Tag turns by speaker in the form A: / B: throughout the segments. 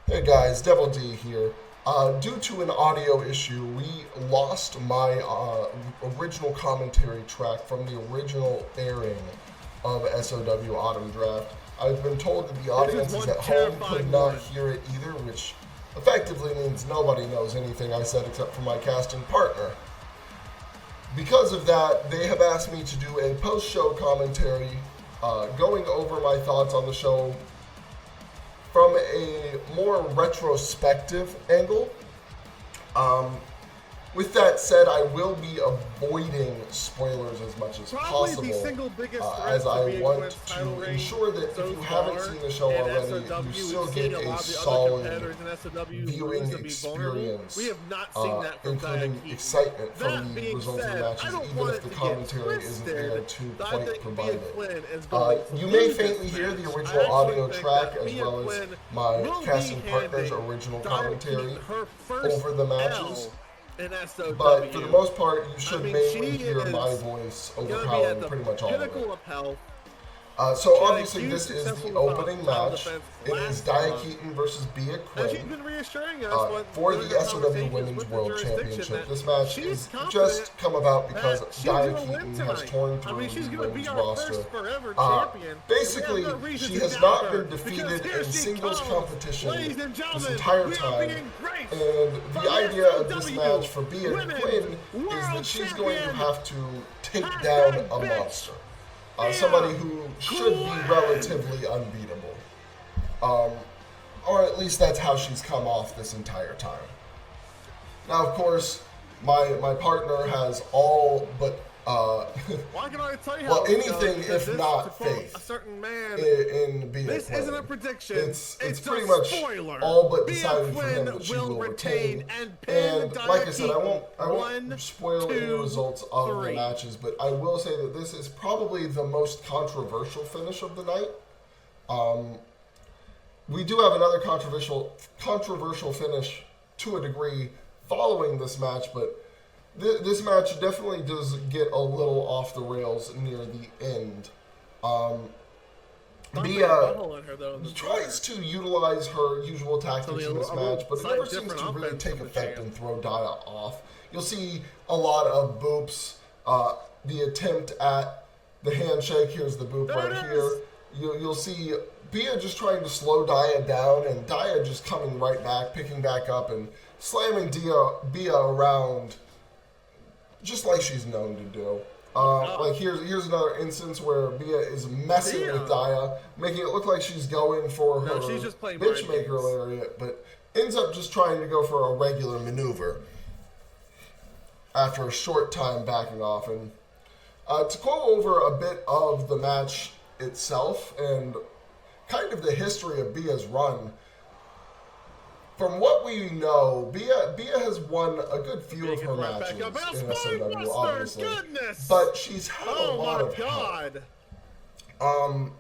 A: Hey guys, Devil D here. Due to an audio issue, we lost my original commentary track from the original airing of SOW Autumn Draft. I've been told that the audiences at home could not hear it either, which effectively means nobody knows anything I said except for my casting partner. Because of that, they have asked me to do a post-show commentary going over my thoughts on the show from a more retrospective angle. With that said, I will be avoiding spoilers as much as possible, as I want to ensure that if you haven't seen the show already, you still get a solid viewing experience, including excitement from the results of the matches, even if the commentary isn't there to quite provide it. You may faintly hear the original audio track as well as my casting partner's original commentary over the matches. But for the most part, you should mainly hear my voice overpowering pretty much all of it. So obviously this is the opening match. It is Dia Keaton versus Bea Quinn for the SOW Women's World Championship. This match is just come about because Dia Keaton has torn through the women's roster. Basically, she has not been defeated in singles competition this entire time. And the idea of this match for Bea Quinn is that she's going to have to take down a monster. Somebody who should be relatively unbeatable. Or at least that's how she's come off this entire time. Now, of course, my partner has all but well, anything if not faith in Bea Quinn.
B: This isn't a prediction.
A: It's pretty much all but decided for him that she will retain. And like I said, I won't spoil any results of the matches, but I will say that this is probably the most controversial finish of the night. We do have another controversial finish to a degree following this match, but this match definitely does get a little off the rails near the end. Bea tries to utilize her usual tactics in this match, but it never seems to really take effect and throw Dia off. You'll see a lot of boops. The attempt at the handshake, here's the boop right here. You'll see Bea just trying to slow Dia down, and Dia just coming right back, picking back up, and slamming Bea around just like she's known to do. Like here's another instance where Bea is messing with Dia, making it look like she's going for her bitchmaker lariat, but ends up just trying to go for a regular maneuver after a short time backing off. And to go over a bit of the match itself and kind of the history of Bea's run. From what we know, Bea has won a good few of her matches in SOW, obviously, but she's had a lot of help. And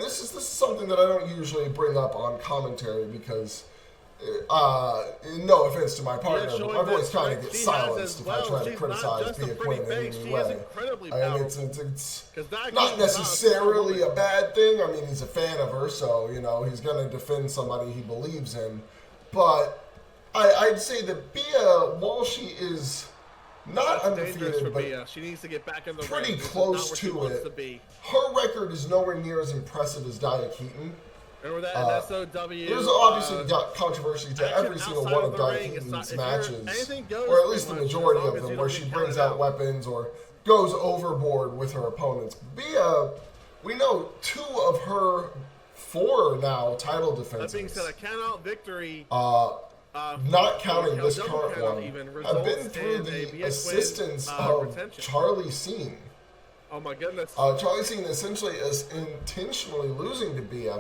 A: this is something that I don't usually bring up on commentary because, no offense to my partner, but my voice kind of gets silenced if I try to criticize Bea Quinn in any way. I mean, it's not necessarily a bad thing. I mean, he's a fan of her, so, you know, he's going to defend somebody he believes in. But I'd say that Bea, while she is not undefeated, but
B: she needs to get back in the
A: pretty close to it, her record is nowhere near as impressive as Dia Keaton.
B: Remember that in SOW?
A: There's obviously controversy to every single one of Dia Keaton's matches, or at least the majority of them, where she brings out weapons or goes overboard with her opponents. Bea, we know 2 of her 4 now title defenses.
B: That being said, a count-out victory,
A: not counting this current one, have been through the assistance of Charlie Scene.
B: Oh my goodness.
A: Charlie Scene essentially is intentionally losing to Bea.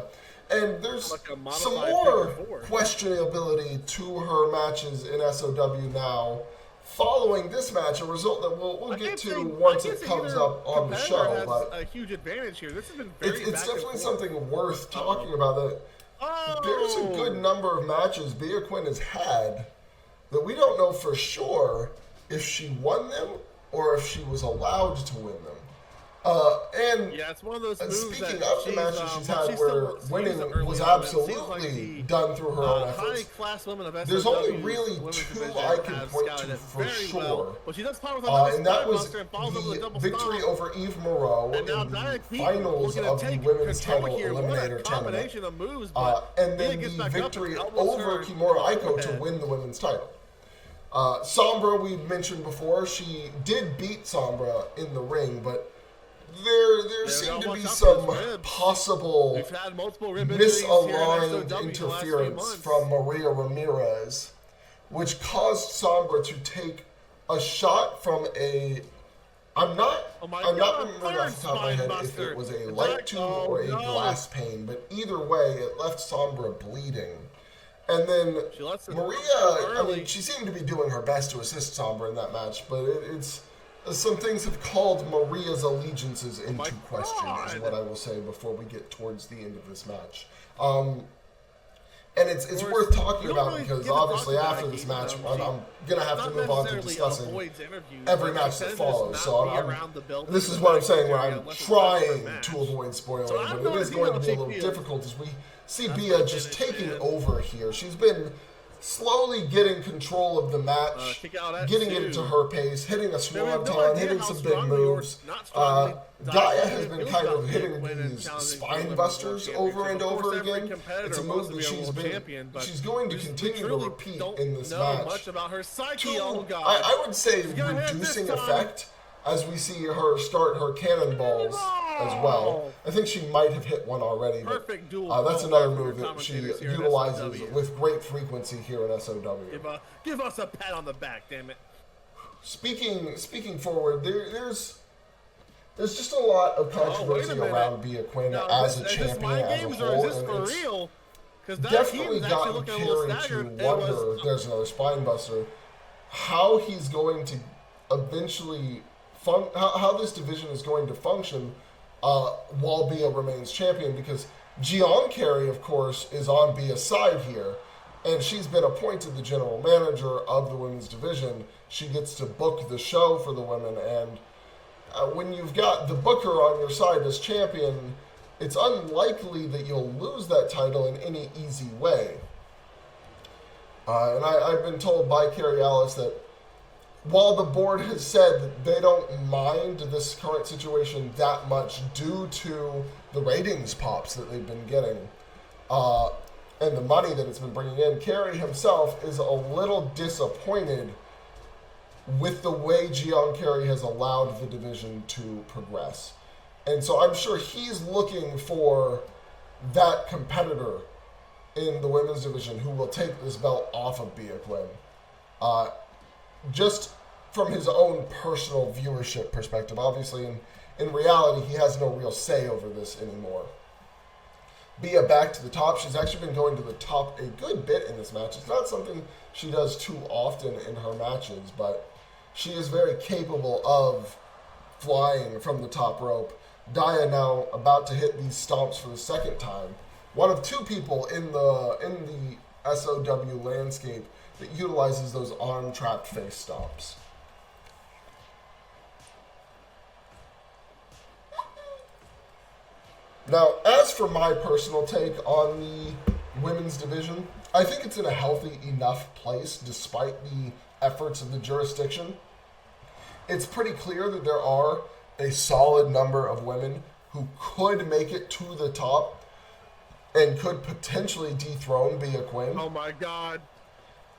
A: And there's some more questionability to her matches in SOW now. Following this match, a result that we'll get to once it comes up on the show. But
B: a huge advantage here. This has been very
A: it's definitely something worth talking about. That there's a good number of matches Bea Quinn has had that we don't know for sure if she won them or if she was allowed to win them. And
B: yeah, it's one of those moves
A: speaking
B: that
A: of the matches she's
B: well,
A: had where winning was absolutely done through her own efforts,
B: high-class women of
A: there's only really two I can point to for sure. And that was the victory over Eve Moreau in the finals of the women's title eliminator tournament. And then the victory over Kimura Aiko to win the women's title. Sombra, we mentioned before, she did beat Sombra in the ring, but there seemed to be some possible misaligned interference from Maria Ramirez, which caused Sombra to take a shot from a... I'm not remembering off the top of my head if it was a light tube or a glass pane, but either way, it left Sombra bleeding. And then Maria, I mean, she seemed to be doing her best to assist Sombra in that match, but it's some things have called Maria's allegiances into question, is what I will say before we get towards the end of this match. And it's worth talking about because obviously after this match, I'm going to have to move on to discussing every match that follows. So this is what I'm saying when I'm trying to avoid spoiling, but it is going to be a little difficult as we see Bia just taking over here. She's been slowly getting control of the match, getting it into her pace, hitting a swanton, hitting some big moves. Daya has been kind of hitting these spine busters over and over again. It's a move that she's going to continue to repeat in this match. I would say reducing effect as we see her start her cannonballs as well. I think she might have hit one already, but that's another move that she utilizes with great frequency here in SOW.
B: Give us a pat on the back, damn it.
A: Speaking forward, there's just a lot of controversy around Bia Quinn as a champion as a whole, and it's definitely gotten Kerry to wonder, there's another spine buster, how he's going to eventually how this division is going to function while Bia remains champion, because Gian Carey, of course, is on Bia's side here, and she's been appointed the general manager of the women's division. She gets to book the show for the women, and when you've got the booker on your side as champion, it's unlikely that you'll lose that title in any easy way. And I've been told by Carrie Ellis that while the board has said that they don't mind this current situation that much due to the ratings pops that they've been getting and the money that it's been bringing in, Kerry himself is a little disappointed with the way Gian Carey has allowed the division to progress. And so I'm sure he's looking for that competitor in the women's division who will take this belt off of Bia Quinn. Just from his own personal viewership perspective. Obviously, in reality, he has no real say over this anymore. Bia back to the top. She's actually been going to the top a good bit in this match. It's not something she does too often in her matches, but she is very capable of flying from the top rope. Daya now about to hit these stomps for the second time. One of two people in the SOW landscape that utilizes those arm-trapped face stomps. Now, as for my personal take on the women's division, I think it's in a healthy enough place despite the efforts of the jurisdiction. It's pretty clear that there are a solid number of women who could make it to the top and could potentially dethrone Bia Quinn.
B: Oh my God.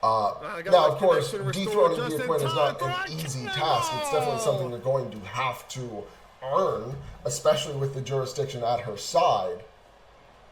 A: Now, of course, dethroning Bia Quinn is not an easy task. It's definitely something they're going to have to earn, especially with the jurisdiction at her side.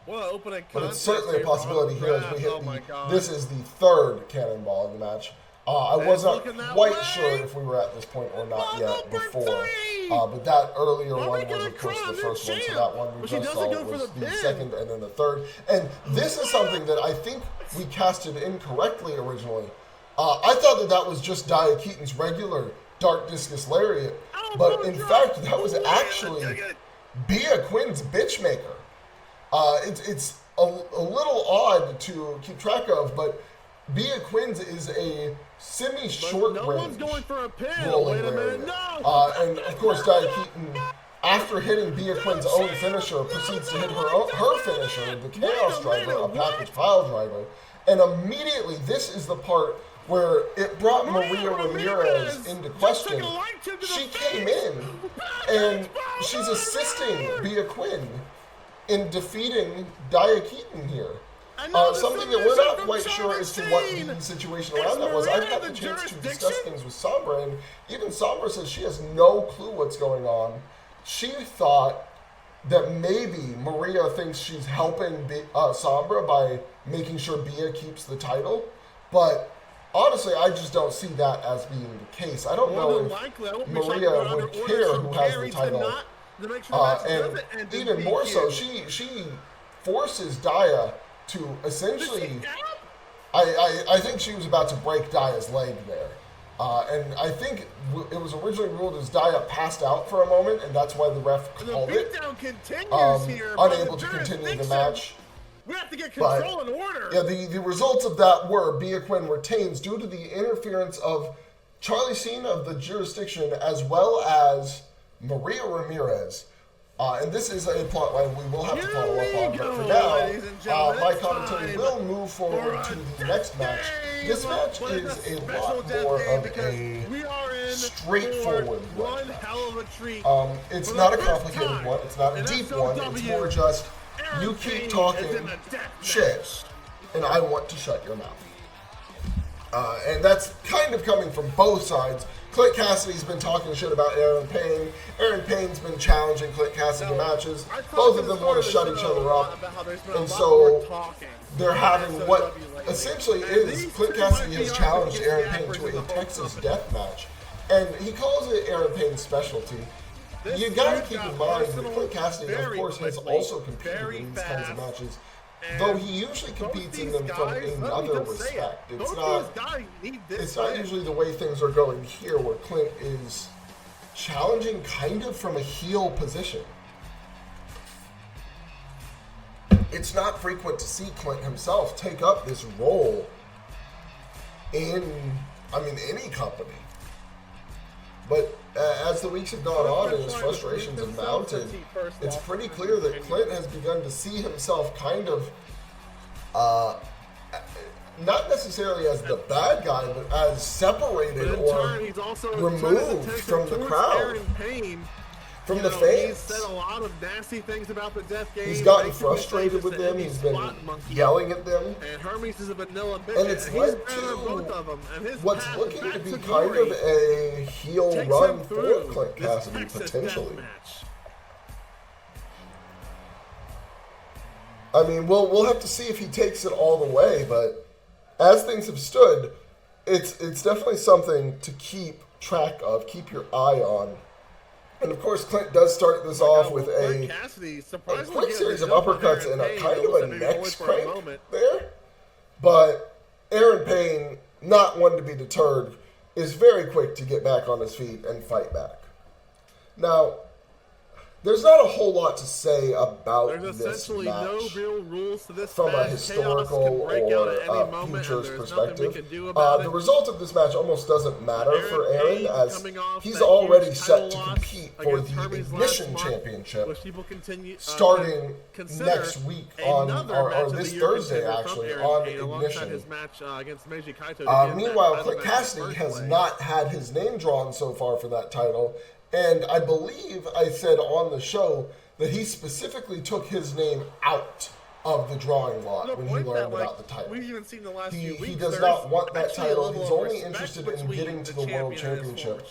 A: But it's certainly a possibility here as we hit this is the third cannonball in the match. I was not quite sure if we were at this point or not yet before. But that earlier one was, of course, the first one. So that one we just saw was the second and then the third. And this is something that I think we casted incorrectly originally. I thought that was just Daya Keaton's regular Dark Discus Lariat. But in fact, that was actually Bia Quinn's Bitchmaker. It's a little odd to keep track of, but Bia Quinn's is a semi-short range
B: one's going for a pin.
A: rolling lariat. And of course, Daya Keaton after hitting Bea Quinn's own finisher, proceeds to hit her finisher, the Chaos Driver, a package pile driver. And immediately, this is the part where it brought Maria Ramirez into question. She came in, and she's assisting Bea Quinn in defeating Dia Keaton here. Something that we're not quite sure as to what the situation around that was. I've had the chance to discuss things with Sombra, and even Sombra says she has no clue what's going on. She thought that maybe Maria thinks she's helping Sombra by making sure Bea keeps the title, but honestly, I just don't see that as being the case. I don't know if Maria would care who has the title. And even more so, she forces Dia to essentially... I think she was about to break Dia's leg there. And I think it was originally ruled as Dia passed out for a moment, and that's why the ref called it. Unable to continue the match.
B: We have to get control and order.
A: Yeah, the results of that were Bea Quinn retains due to the interference of Charlie Cena of the Jurisdiction as well as Maria Ramirez. And this is a plot line we will have to follow up on. But for now, my commentary will move forward to the next match. This match is a lot more of a straightforward one. It's not a complicated one. It's not a deep one. It's more just... you keep talking shit, and I want to shut your mouth. And that's kind of coming from both sides. Clint Cassidy's been talking shit about Aaron Payne. Aaron Payne's been challenging Clint Cassidy in matches. Both of them want to shut each other up. And so they're having what essentially is Clint Cassidy has challenged Aaron Payne to a Texas death match. And he calls it Aaron Payne's specialty. You gotta keep in mind that Clint Cassidy, of course, has also competed in these kinds of matches, though he usually competes in them from another respect. It's not usually the way things are going here, where Clint is challenging kind of from a heel position. It's not frequent to see Clint himself take up this role in, any company. But as the weeks have gone on and his frustrations have mounted, it's pretty clear that Clint has begun to see himself kind of, not necessarily as the bad guy, but as separated or removed from the crowd, from the fans.
B: He's said a lot of nasty things about the Death Game.
A: He's gotten frustrated with them. He's been yelling at them.
B: And Hermes is a vanilla bitch.
A: And it's led to what's looking to be kind of a heel run for Clint Cassidy, potentially. We'll have to see if he takes it all the way, but as things have stood, it's definitely something to keep track of, keep your eye on. And of course, Clint does start this off with a quick series of uppercuts and a kind of a neck crank there. But Aaron Payne, not one to be deterred, is very quick to get back on his feet and fight back. Now, there's not a whole lot to say about this match
B: no real rules to this
A: from a historical or futures perspective. The result of this match almost doesn't matter for Aaron, as he's already set to compete for the Ignition Championship starting next week or this Thursday, actually, on Ignition. Meanwhile, Clint Cassidy has not had his name drawn so far for that title. And I believe I said on the show that he specifically took his name out of the drawing lot when he learned about the title. He does not want that title. He's only interested in getting to the World Championship.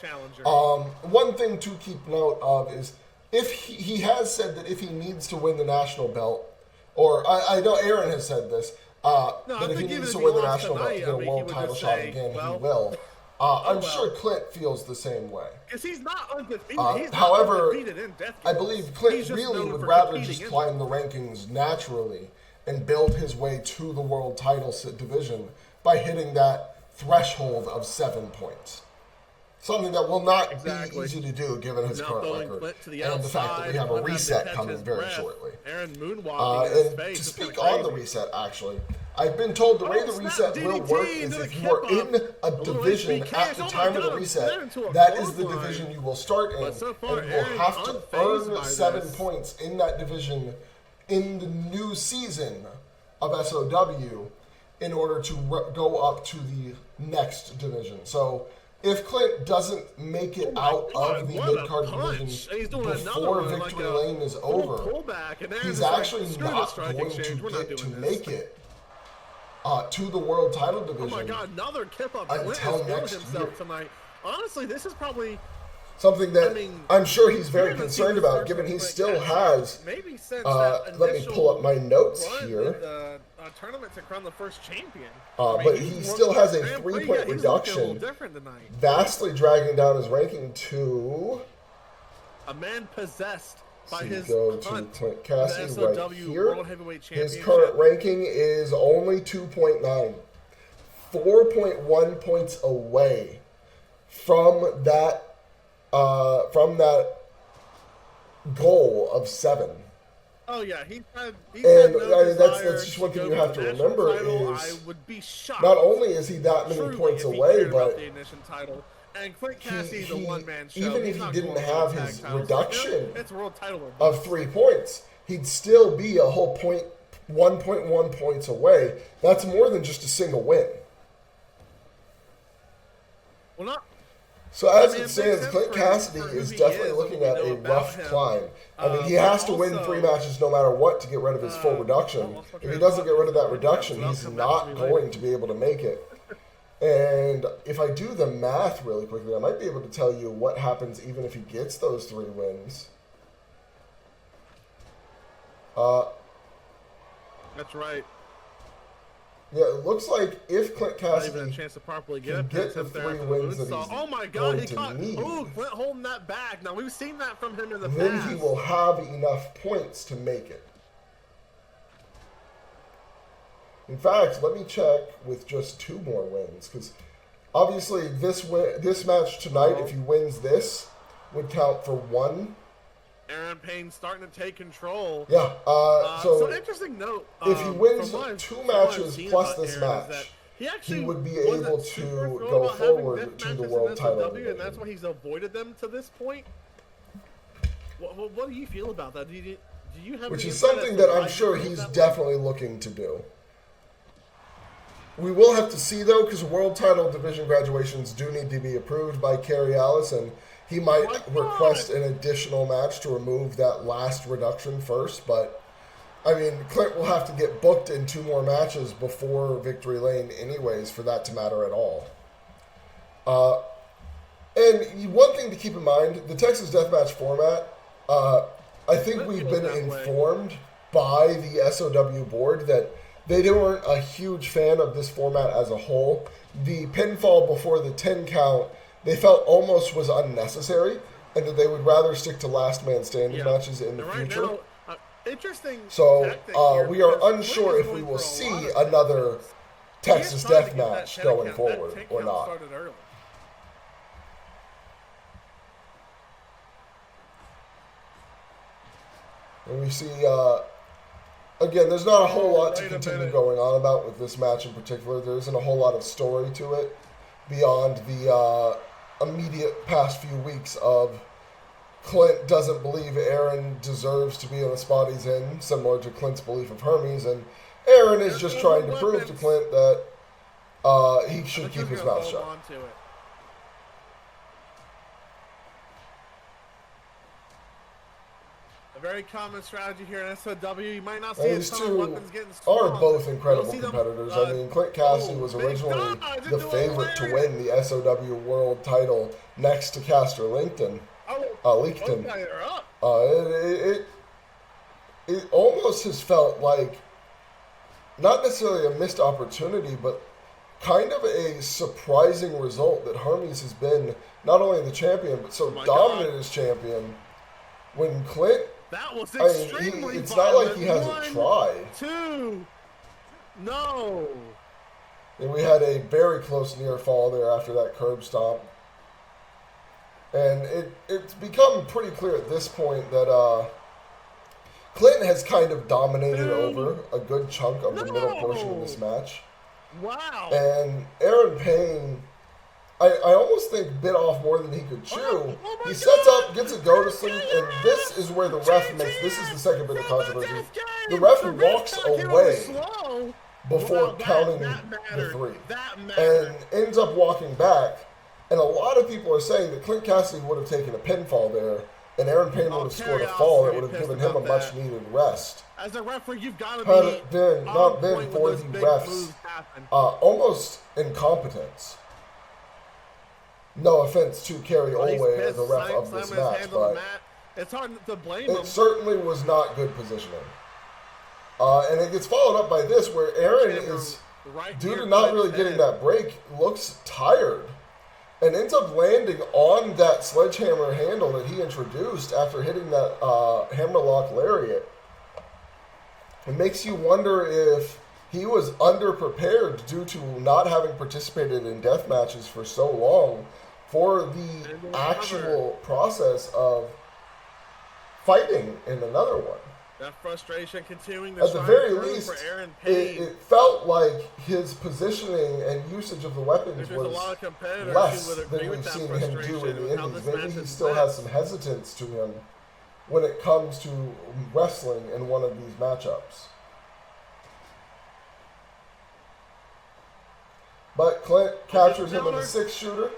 A: One thing to keep note of is if he has said that if he needs to win the national belt, or I know Aaron has said this, that if he needs to win the national belt to get a world title shot again, he will. I'm sure Clint feels the same way.
B: Because he's not undefeated.
A: However, I believe Clint really would rather just climb the rankings naturally and build his way to the world title division by hitting that threshold of 7 points. Something that will not be easy to do given his current record and the fact that we have a reset coming very shortly. And to speak on the reset, actually, I've been told the way the reset will work is if you are in a division at the time of the reset, that is the division you will start in, and you will have to earn 7 points in that division in the new season of SOW in order to go up to the next division. So if Clint doesn't make it out of the mid-card division before Victory Lane is over, he's actually not going to get to make it to the world title division.
B: Oh my God, another kip up
A: until next year.
B: Tonight. Honestly, this is probably
A: something that I'm sure he's very concerned about, given he still has.
B: Maybe since
A: let me pull up my notes here.
B: Tournament to crown the first champion.
A: But he still has a 3-point reduction, vastly dragging down his ranking to
B: a man possessed by his
A: go to Clint Cassidy right here. His
B: Championship.
A: current ranking is only 2.9, 4.1 points away from that goal of 7.
B: Oh yeah, he's
A: and that's just one thing you have to remember is not only is he that many points away, but
B: and Clint Cassidy's a one-man show.
A: Even if he didn't have his reduction of 3 points, he'd still be a whole 1.1 points away. That's more than just a single win.
B: Well, not.
A: So as it stands, Clint Cassidy is definitely looking at a rough climb. I mean, he has to win 3 matches no matter what to get rid of his full reduction. If he doesn't get rid of that reduction, he's not going to be able to make it. And if I do the math really quickly, I might be able to tell you what happens even if he gets those 3 wins.
B: That's right.
A: Yeah, it looks like if Clint Cassidy
B: a chance to properly
A: can get the 3 wins that he's
B: oh my God,
A: going to need,
B: Clint holding that back. Now, we've seen that from him in the
A: then
B: past.
A: he will have enough points to make it. In fact, let me check with just 2 more wins, because obviously this match tonight, if he wins this, would count for 1.
B: Aaron Payne starting to take control.
A: Yeah. So
B: interesting note.
A: If he wins 2 matches plus this match, he would be able to go forward to the world title division.
B: And that's why he's avoided them to this point. What do you feel about that? Do you have?
A: Which is something that I'm sure he's definitely looking to do. We will have to see, though, because world title division graduations do need to be approved by Kerry Allison. He might request an additional match to remove that last reduction first, but, I mean, Clint will have to get booked in 2 more matches before Victory Lane anyways for that to matter at all. And one thing to keep in mind, the Texas Deathmatch format, I think we've been informed by the SOW board that they weren't a huge fan of this format as a whole. The pinfall before the 10 count, they felt almost was unnecessary, and that they would rather stick to last man standing matches in the future.
B: Interesting.
A: So we are unsure if we will see another Texas Deathmatch going forward or not. And we see, again, there's not a whole lot to continue going on about with this match in particular. There isn't a whole lot of story to it beyond the immediate past few weeks of Clint doesn't believe Aaron deserves to be in the spot he's in, similar to Clint's belief of Hermes, and Aaron is just trying to prove to Clint that he should keep his mouth shut.
B: A very common strategy here in SOW. You might not see
A: these two are both incredible competitors. I mean, Clint Cassidy was originally the favorite to win the SOW World title next to Castor Linkton. It almost has felt like not necessarily a missed opportunity, but kind of a surprising result that Hermes has been not only the champion, but so dominant as champion when Clint.
B: That was extremely
A: it's not like he hasn't tried.
B: 2. No.
A: And we had a very close near fall there after that curb stomp. And it's become pretty clear at this point that Clint has kind of dominated over a good chunk of the middle portion of this match.
B: Wow.
A: And Aaron Payne, I almost think bit off more than he could chew. He sets up, gets a go to sleep, and this is where the ref makes, this is the second bit of controversy. The ref walks away before counting the 3 and ends up walking back. And a lot of people are saying that Clint Cassidy would have taken a pinfall there, and Aaron Payne would have scored a fall that would have given him a much-needed rest.
B: As a referee, you've got to be
A: Had it been not been for the refs' almost incompetence. No offense to Kerry Olway, the ref of this match, but
B: it's hard to blame him.
A: It certainly was not good positioning. And it gets followed up by this, where Aaron is, due to not really getting that break, looks tired and ends up landing on that sledgehammer handle that he introduced after hitting that hammerlock lariat. It makes you wonder if he was underprepared due to not having participated in death matches for so long for the actual process of fighting in another one.
B: That frustration continuing
A: at the very least,
B: for Aaron Payne.
A: It felt like his positioning and usage of the weapons was less than we've seen him do in the Indies. Maybe he still has some hesitance to him when it comes to wrestling in one of these matchups. But Clint captures him in a 6-shooter,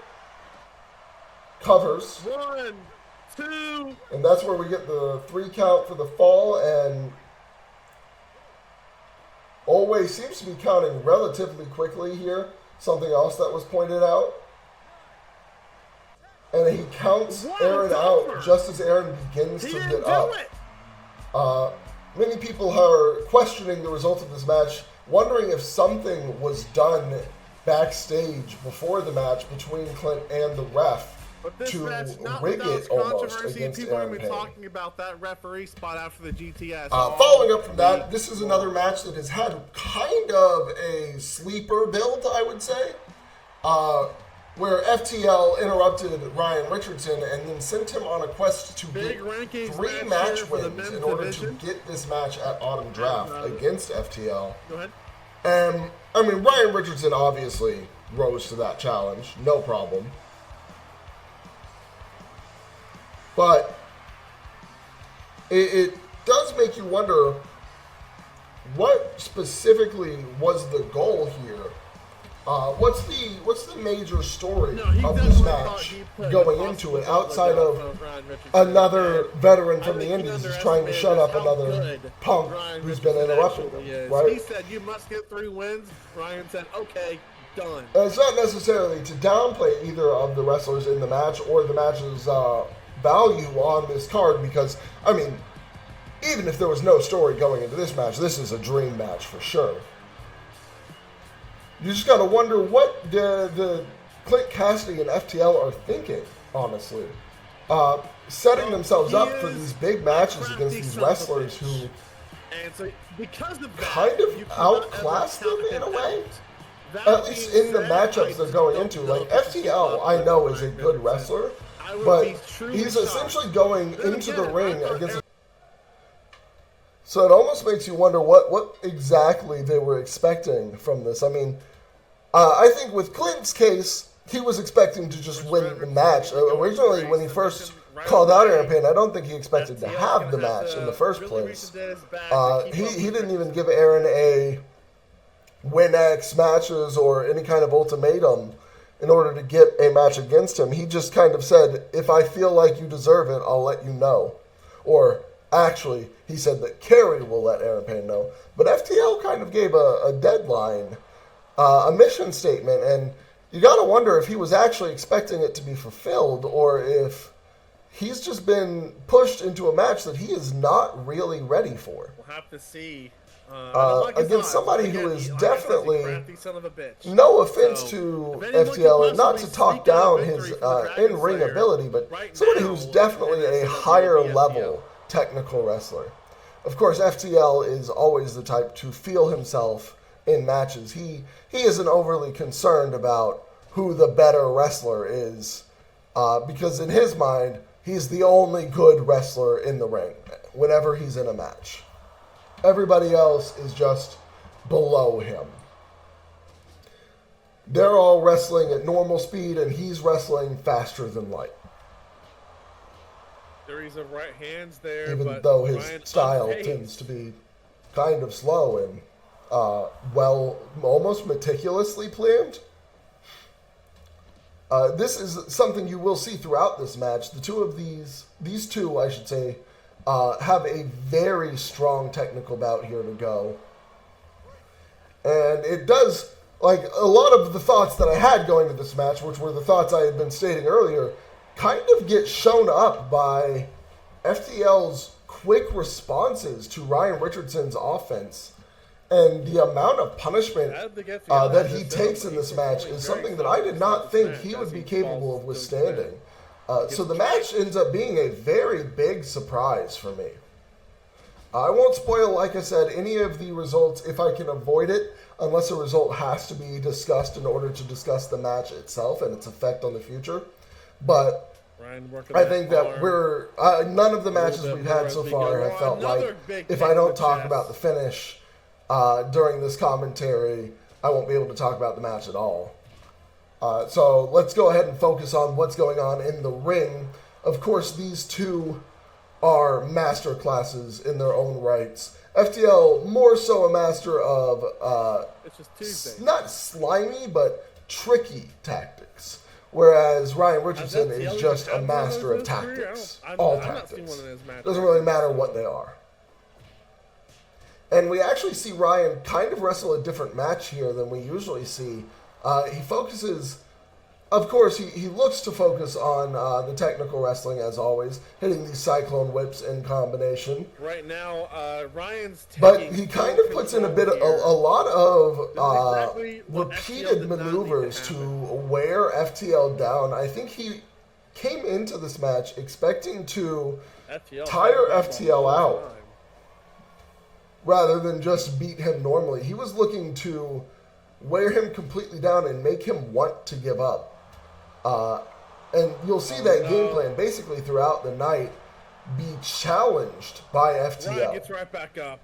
A: covers.
B: 1, 2.
A: And that's where we get the 3 count for the fall, and Olway seems to be counting relatively quickly here. Something else that was pointed out. And he counts Aaron out just as Aaron begins to get up. Many people are questioning the result of this match, wondering if something was done backstage before the match between Clint and the ref to rig it almost against Aaron Payne.
B: Talking about that referee spot after the GTS.
A: Following up from that, this is another match that has had kind of a sleeper build, I would say, where FTL interrupted Ryan Richardson and then sent him on a quest to get 3 match wins in order to get this match at Autumn Draft against FTL.
B: Go ahead.
A: And, I mean, Ryan Richardson obviously rose to that challenge, no problem. But it does make you wonder what specifically was the goal here. What's the major story of this match going into it outside of another veteran from the Indies who's trying to shut up another punk who's been interrupting him, right?
B: He said, you must get 3 wins. Ryan said, okay, done.
A: And it's not necessarily to downplay either of the wrestlers in the match or the match's value on this card, because, I mean, even if there was no story going into this match, this is a dream match for sure. You just got to wonder what the Clint Cassidy and FTL are thinking, honestly. Setting themselves up for these big matches against these wrestlers who kind of outclass them in a way. At least in the matchups they're going into. Like, FTL, I know, is a good wrestler, but he's essentially going into the ring against. So it almost makes you wonder what exactly they were expecting from this. I mean, I think with Clint's case, he was expecting to just win the match. Originally, when he first called out Aaron Payne, I don't think he expected to have the match in the first place. He didn't even give Aaron a win X matches or any kind of ultimatum in order to get a match against him. He just kind of said, if I feel like you deserve it, I'll let you know. Or actually, he said that Kerry will let Aaron Payne know. But FTL kind of gave a deadline, a mission statement, and you got to wonder if he was actually expecting it to be fulfilled or if he's just been pushed into a match that he is not really ready for.
B: We'll have to see.
A: Against somebody who is definitely, no offense to FTL, not to talk down his in-ring ability, but somebody who's definitely a higher level technical wrestler. Of course, FTL is always the type to feel himself in matches. He isn't overly concerned about who the better wrestler is, because in his mind, he's the only good wrestler in the ring. whenever he's in a match. Everybody else is just below him. They're all wrestling at normal speed, and he's wrestling faster than light.
B: Series of right hands there,
A: even though his style tends to be kind of slow and almost meticulously planned. This is something you will see throughout this match. These two, I should say, have a very strong technical bout here to go. And it does, like, a lot of the thoughts that I had going to this match, which were the thoughts I had been stating earlier, kind of get shown up by FTL's quick responses to Ryan Richardson's offense. And the amount of punishment that he takes in this match is something that I did not think he would be capable of withstanding. So the match ends up being a very big surprise for me. I won't spoil, like I said, any of the results if I can avoid it, unless a result has to be discussed in order to discuss the match itself and its effect on the future. But I think that none of the matches we've had so far have felt like, if I don't talk about the finish during this commentary, I won't be able to talk about the match at all. So let's go ahead and focus on what's going on in the ring. Of course, these two are master classes in their own rights. FTL more so a master of not slimy but tricky tactics, whereas Ryan Richardson is just a master of tactics. All tactics. Doesn't really matter what they are. And we actually see Ryan kind of wrestle a different match here than we usually see. He focuses, of course, he looks to focus on the technical wrestling as always, hitting these cyclone whips in combination.
B: Right now, Ryan's taking
A: but he kind of puts in a lot of repeated maneuvers to wear FTL down. I think he came into this match expecting to tire FTL out rather than just beat him normally. He was looking to wear him completely down and make him want to give up. And you'll see that game plan basically throughout the night be challenged by FTL.
B: Ryan gets right back up.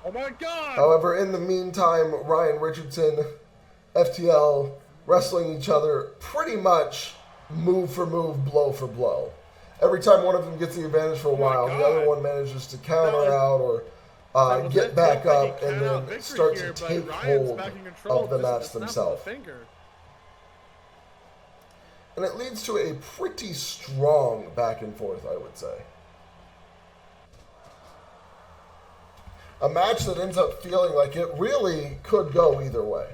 B: Oh my God!
A: However, in the meantime, Ryan Richardson, FTL wrestling each other pretty much move for move, blow for blow. Every time one of them gets the advantage for a while, the other one manages to counter out or get back up and then start to take hold of the match themselves. And it leads to a pretty strong back and forth, I would say. A match that ends up feeling like it really could go either way.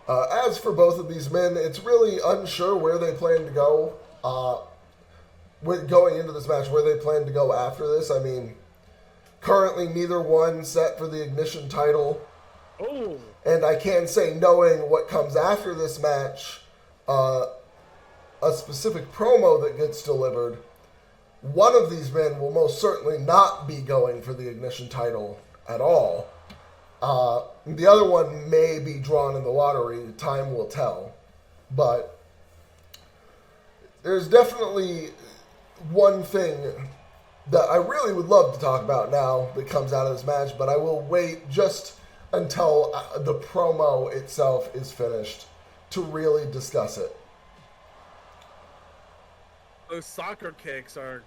A: As for both of these men, it's really unsure where they plan to go with going into this match, where they plan to go after this. I mean, currently neither one set for the Ignition title.
B: Oh.
A: And I can say, knowing what comes after this match, a specific promo that gets delivered, one of these men will most certainly not be going for the Ignition title at all. The other one may be drawn in the lottery. Time will tell. But there's definitely one thing that I really would love to talk about now that comes out of this match, but I will wait just until the promo itself is finished to really discuss it.
B: Those soccer kicks are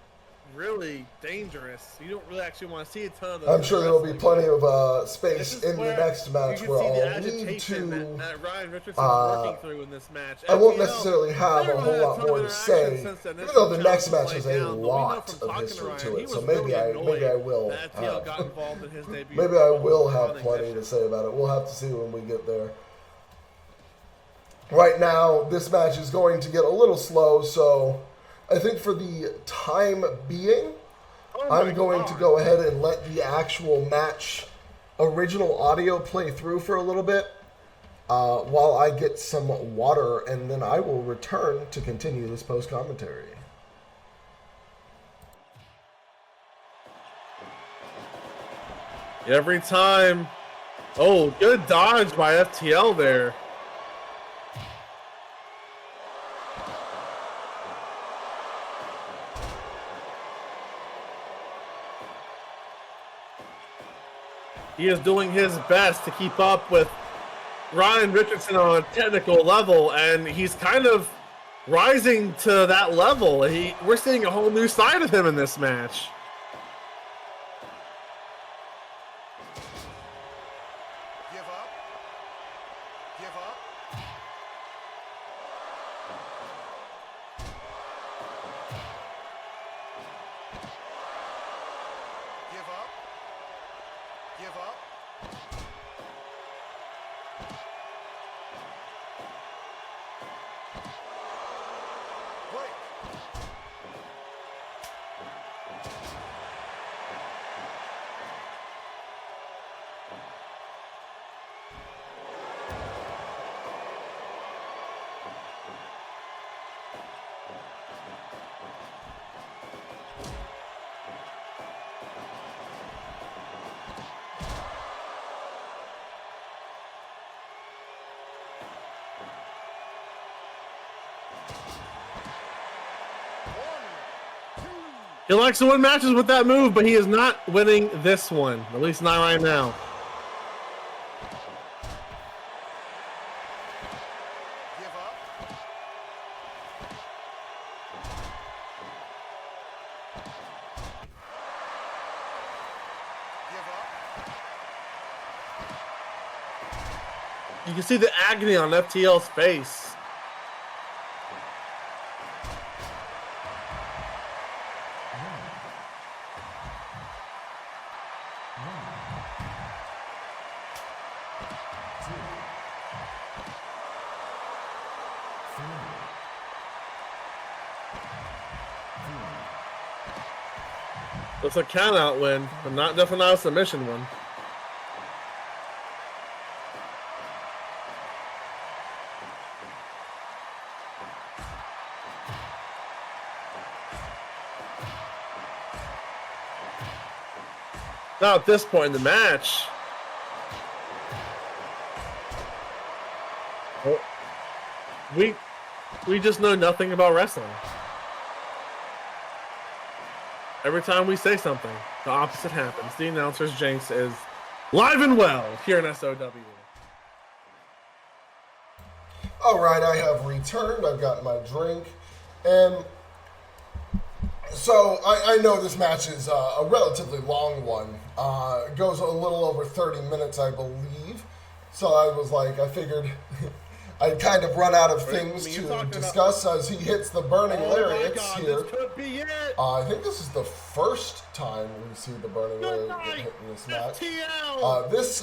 B: really dangerous. You don't really actually want to see a ton of those.
A: I'm sure there will be plenty of space in the next match where I'll need to.
B: That Ryan Richardson's working through in this match.
A: I won't necessarily have a whole lot more to say, even though the next match has a lot of history to it. So maybe I will. Maybe I will have plenty to say about it. We'll have to see when we get there. Right now, this match is going to get a little slow, so I think for the time being, I'm going to go ahead and let the actual match original audio play through for a little bit while I get some water, and then I will return to continue this post-commentary.
B: Every time Oh, good dodge by FTL there. He is doing his best to keep up with Ryan Richardson on a technical level, and he's kind of rising to that level. We're seeing a whole new side of him in this match.
C: Give up. Give up. Give up. Give up. Break.
B: He likes to win matches with that move, but he is not winning this one. At least not right now.
C: Give up. Give up.
B: You can see the agony on FTL's face. It's a count-out win, but definitely not a submission one. Now at this point in the match, we just know nothing about wrestling. Every time we say something, the opposite happens. The announcer's jinx is live and well here in SOW.
A: All right, I have returned. I've got my drink. And so I know this match is a relatively long one. It goes a little over 30 minutes, I believe. So I figured I'd kind of run out of things to discuss as he hits the burning lariats here.
B: This could be it.
A: I think this is the first time we see the burning lariat get hit in this match. This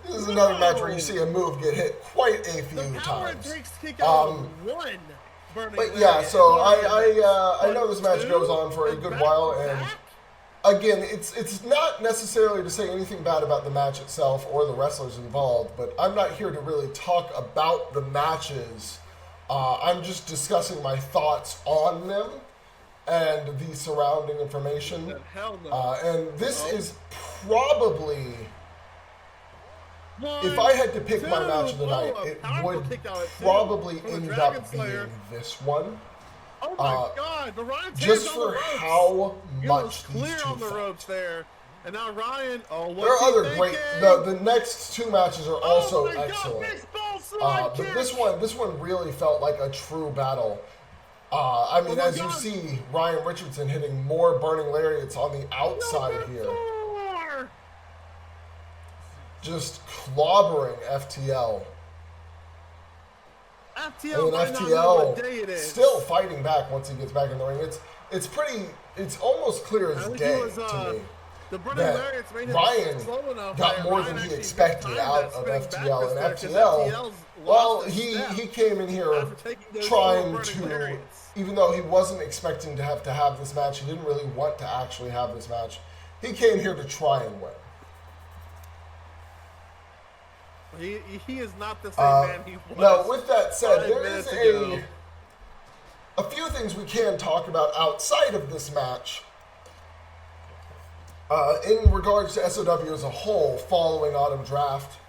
A: is another match where you see a move get hit quite a few times. But yeah, so I know this match goes on for a good while, and again, it's not necessarily to say anything bad about the match itself or the wrestlers involved, but I'm not here to really talk about the matches. I'm just discussing my thoughts on them and the surrounding information. And this is probably, if I had to pick my match of the night, it would probably end up being this one.
B: Oh my God! But Ryan
A: just for how much
B: clear
A: these two
B: on the ropes there, and now Ryan. Oh,
A: there are other great. The next two matches are also excellent. But this one really felt like a true battle. I mean, as you see, Ryan Richardson hitting more burning lariats on the outside here, just clobbering FTL. FTL still fighting back once he gets back in the ring. It's almost clear as day to me that Ryan got more than he expected out of FTL, and FTL, well, he came in here trying to, even though he wasn't expecting to have this match, he didn't really want to actually have this match. He came here to try and win.
B: He is not the same man he was.
A: Now, with that said, there is a few things we can talk about outside of this match. In regards to SOW as a whole, following Autumn Draft,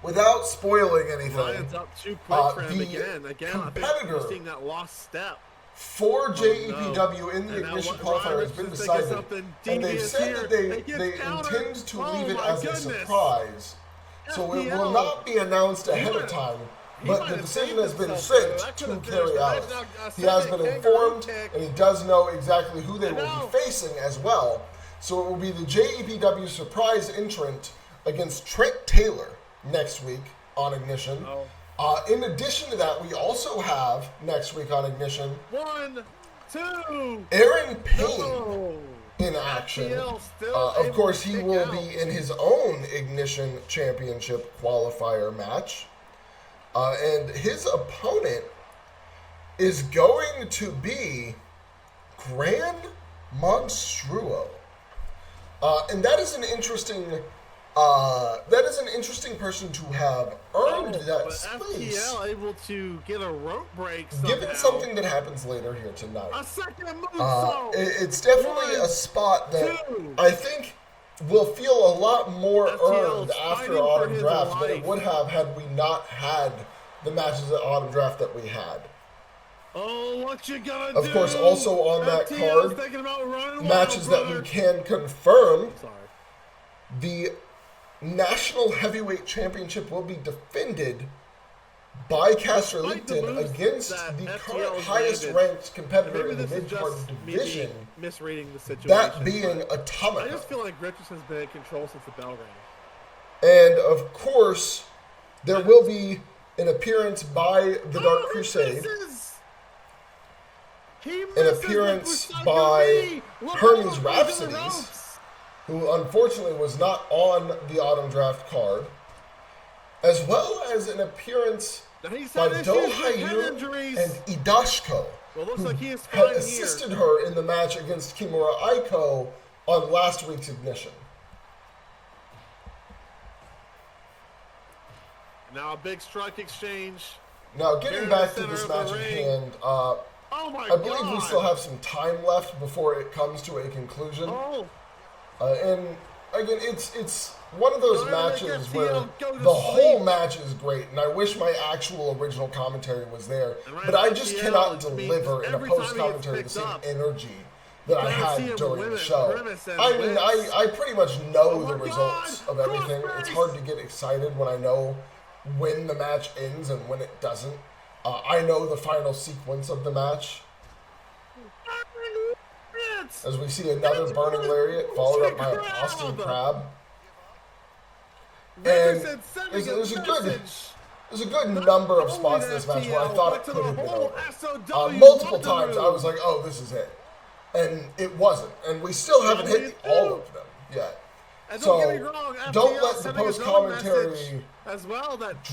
A: without spoiling anything,
B: Ryan's up too quick for him again. I think we're seeing that lost step.
A: For JEPW in the Ignition qualifier has been decided, and they've said that they intend to leave it as a surprise, so it will not be announced ahead of time, but the decision has been sent to Carrie Alice. He has been informed, and he does know exactly who they will be facing as well, so it will be the JEPW surprise entrant against Trent Taylor next week on Ignition. In addition to that, we also have next week on Ignition
B: 1, 2,
A: Aaron Payne in action. Of course, he will be in his own Ignition Championship qualifier match. And his opponent is going to be Grand Monstruo. And that is an interesting person to have earned that space.
B: FTL able to get a rope break somehow.
A: Given something that happens later here tonight.
B: A second move.
A: It's definitely a spot that I think will feel a lot more earned after Autumn Draft than it would have had we not had the matches at Autumn Draft that we had.
B: Oh, what you gonna do?
A: Of course, also on that card, matches that we can confirm. The National Heavyweight Championship will be defended by Caster Leakton against the current highest-ranked competitor in the mid-card division,
B: misreading the situation.
A: that being Atomica.
B: I just feel like Richardson's been in control since the bell rang.
A: And, of course, there will be an appearance by the Dark Crusade, an appearance by Hermes Rhapsodies, who unfortunately was not on the Autumn Draft card, as well as an appearance by Dohayu and Idashko, who had assisted her in the match against Kimura Aiko on last week's Ignition.
B: Now a big strike exchange.
A: Now getting back to this match at hand, I believe we still have some time left before it comes to a conclusion. And again, it's one of those matches where the whole match is great, and I wish my actual original commentary was there, but I just cannot deliver in a post-commentary the same energy that I had during the show. I mean, I pretty much know the results of everything. It's hard to get excited when I know when the match ends and when it doesn't. I know the final sequence of the match. As we see another burning lariat followed up by a Boston Crab. And there's a good number of spots in this match where I thought it could have been over. Multiple times I was like, oh, this is it. And it wasn't. And we still haven't hit all of them yet. So don't let the post-commentary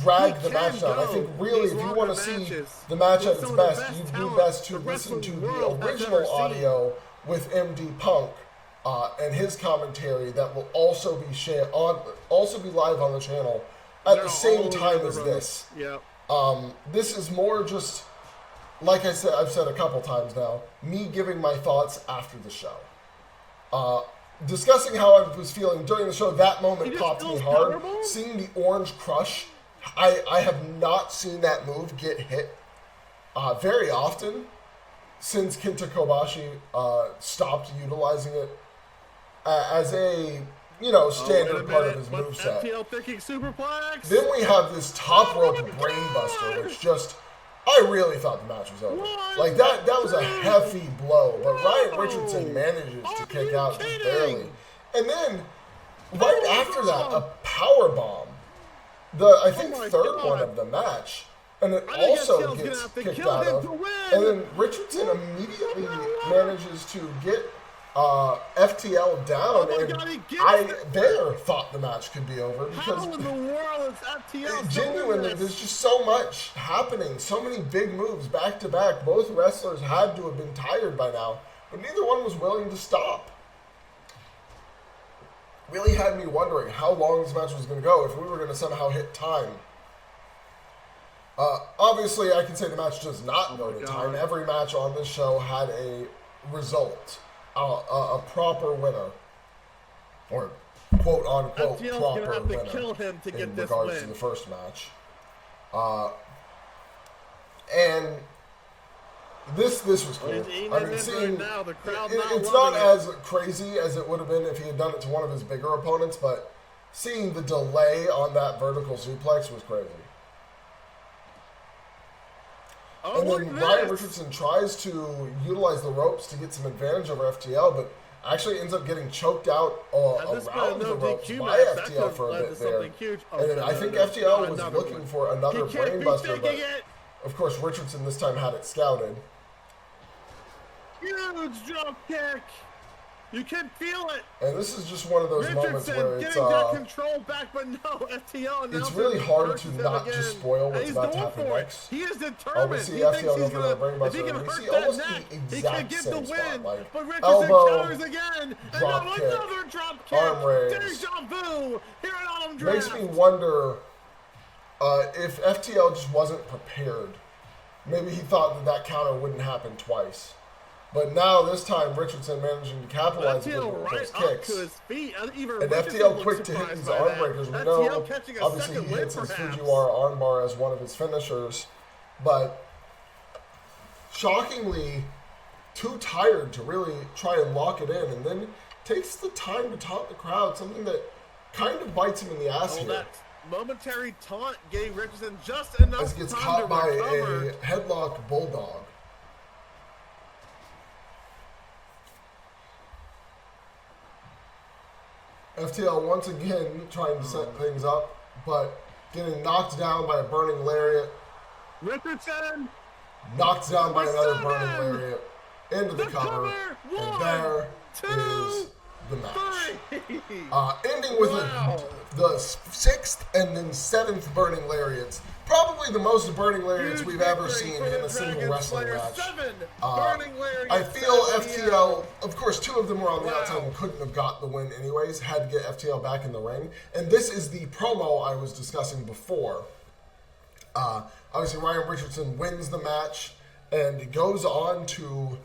A: drag the match down. I think really if you want to see the match at its best, you do best to listen to the original audio with MD Punk and his commentary that will also be live on the channel at the same time as this. This is more just, like I said, I've said a couple times now, me giving my thoughts after the show. Discussing how I was feeling during the show, that moment popped me hard. Seeing the Orange Crush, I have not seen that move get hit very often since Kenta Kobashi stopped utilizing it as a standard part of his moveset. Then we have this top rope brainbuster, which just, I really thought the match was over. Like that was a hefty blow, but Ryan Richardson manages to kick out just barely. And then right after that, a power bomb, I think third one of the match. And it also gets kicked out of. And then Richardson immediately manages to get FTL down. And I thought the match could be over because genuinely there's just so much happening. So many big moves back to back. Both wrestlers had to have been tired by now, but neither one was willing to stop. Really had me wondering how long this match was going to go, if we were going to somehow hit time. Obviously, I can say the match does not go to time. Every match on this show had a result, a proper winner. or quote unquote
B: FTL's
A: proper
B: gonna have to
A: winner
B: kill him to get
A: in
B: this
A: regards
B: win.
A: to the first match. And this was cool. I mean, seeing
B: now, the crowd
A: it's not as crazy as it would have been if he had done it to one of his bigger opponents, but seeing the delay on that vertical suplex was crazy.
B: Oh,
A: and then Ryan Richardson tries to utilize the ropes to get some advantage over FTL, but actually ends up getting choked out around the ropes by FTL for a bit there. And then I think FTL was looking for another brainbuster, but of course Richardson this time had it scouted.
B: Huge drop kick. You can feel it.
A: And this is just one of those moments where it's
B: that control back, but no, FTL.
A: It's really hard to not just spoil what's about to happen next.
B: He is determined.
A: We see FTL go for the brainbuster, and we see almost the exact same spot, like
B: but Richardson
A: elbow,
B: counters again,
A: drop
B: and
A: kick,
B: another drop kick.
A: arm raise.
B: Deja vu here at Autumn Draft.
A: Makes me wonder if FTL just wasn't prepared. Maybe he thought that counter wouldn't happen twice. But now, this time, Richardson managing to capitalize with those kicks.
B: To his feet. And
A: FTL quick to hit these arm breakers. We know, obviously, he hits his Fujiwara armbar as one of his finishers. But, shockingly, too tired to really try and lock it in. And then takes the time to taunt the crowd, something that kind of bites him in the ass here.
B: That momentary taunt gave Richardson just enough
A: as he gets
B: time
A: caught
B: to
A: by
B: recover.
A: a headlock bulldog. FTL once again trying to set things up, but getting knocked down by a burning lariat.
B: Richardson
A: knocked down by another burning lariat into the cover. And there is the match. Ending with the sixth and then seventh burning lariats. Probably the most burning lariats we've ever seen in a single wrestling match. I feel FTL, of course, two of them were on the outside and couldn't have got the win anyways, had to get FTL back in the ring. And this is the promo I was discussing before. Obviously, Ryan Richardson wins the match and goes on to,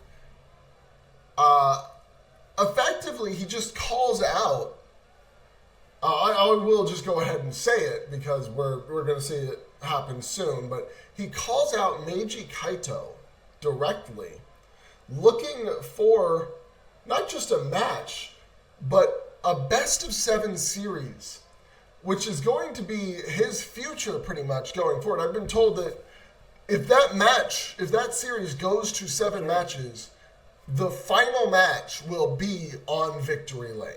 A: effectively, he just calls out. I will just go ahead and say it because we're going to see it happen soon, but he calls out Meiji Kaito directly, looking for not just a match, but a best-of-7 series, which is going to be his future pretty much going forward. I've been told that if that series goes to 7 matches, the final match will be on Victory Lane.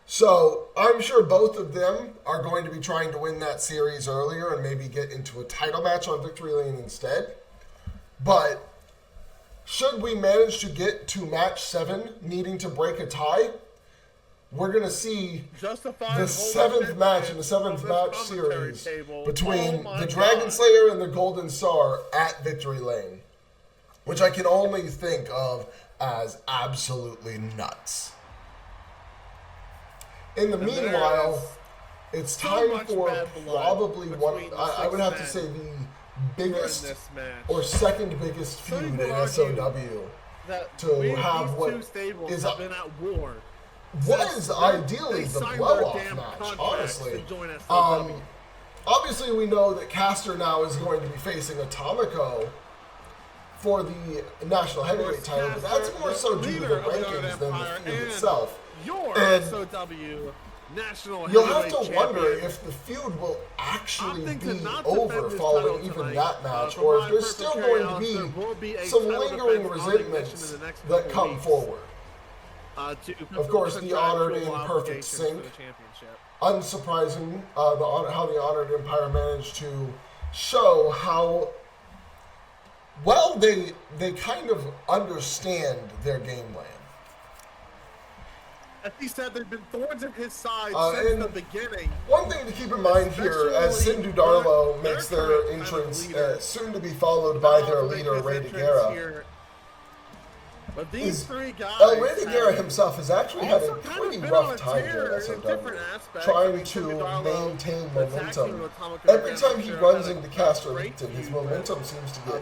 A: So I'm sure both of them are going to be trying to win that series earlier and maybe get into a title match on Victory Lane instead. But should we manage to get to match 7, needing to break a tie, we're going to see the 7th match in the 7th match series between the Dragon Slayer and the Golden Star at Victory Lane, which I can only think of as absolutely nuts. In the meanwhile, it's time for probably one, I would have to say the biggest or second biggest feud in SOW to have what is ideally the blow-off match, honestly. Obviously, we know that Caster now is going to be facing Atomico for the National Heavyweight title, but that's more so due to the rankings than the feud itself. And you'll have to wonder if the feud will actually be over following even that match, or if there's still going to be some lingering resentments that come forward. Of course, the Honored in perfect sync. Unsurprising, how the Honored Empire managed to show how well they kind of understand their game plan.
B: As he said, there's been thorns in his side since the beginning. One thing to keep in mind here, as Sindhu Darlo makes their entrance, soon to be followed by their leader, Ray DeGuerra, is El Ray DeGuerra himself has actually had a pretty rough time here at SOW, trying to maintain momentum. Every time he runs into Caster Elite, his momentum seems to get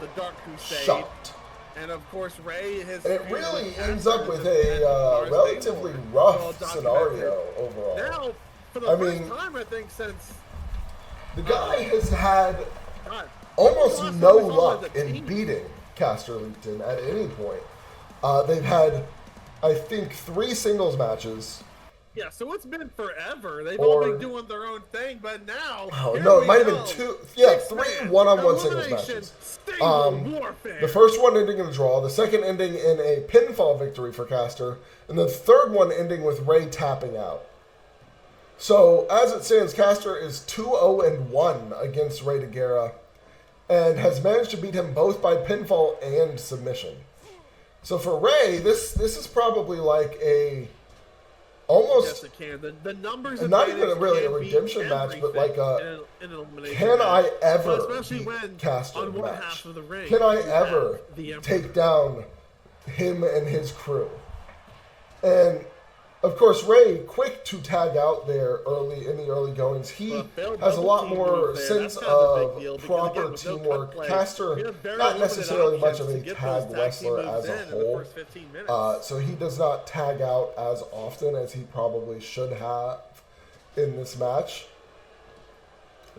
B: shot. And of course, Ray has.
A: And it really ends up with a relatively rough scenario overall.
B: Now, for the first time, I think, since
A: the guy has had almost no luck in beating Caster Leakton at any point. They've had, I think, 3 singles matches.
B: Yeah, so it's been forever. They've all been doing their own thing, but now...
A: Oh, no, it might have been 2... Yeah, 3 one-on-one singles matches. The first one ending in a draw, the second ending in a pinfall victory for Caster, and the third one ending with Ray tapping out. So, as it stands, Caster is 2-0-1 against Ray DeGuerra, and has managed to beat him both by pinfall and submission. So for Ray, this is probably like a... Almost,
B: yes, it can. The numbers
A: not even really a redemption match, but like a, can I ever beat Caster match? Can I ever take down him and his crew? And of course, Ray, quick to tag out there early in the early goings. He has a lot more sense of proper teamwork. Caster, not necessarily much of a tag wrestler as a whole, so he does not tag out as often as he probably should have in this match.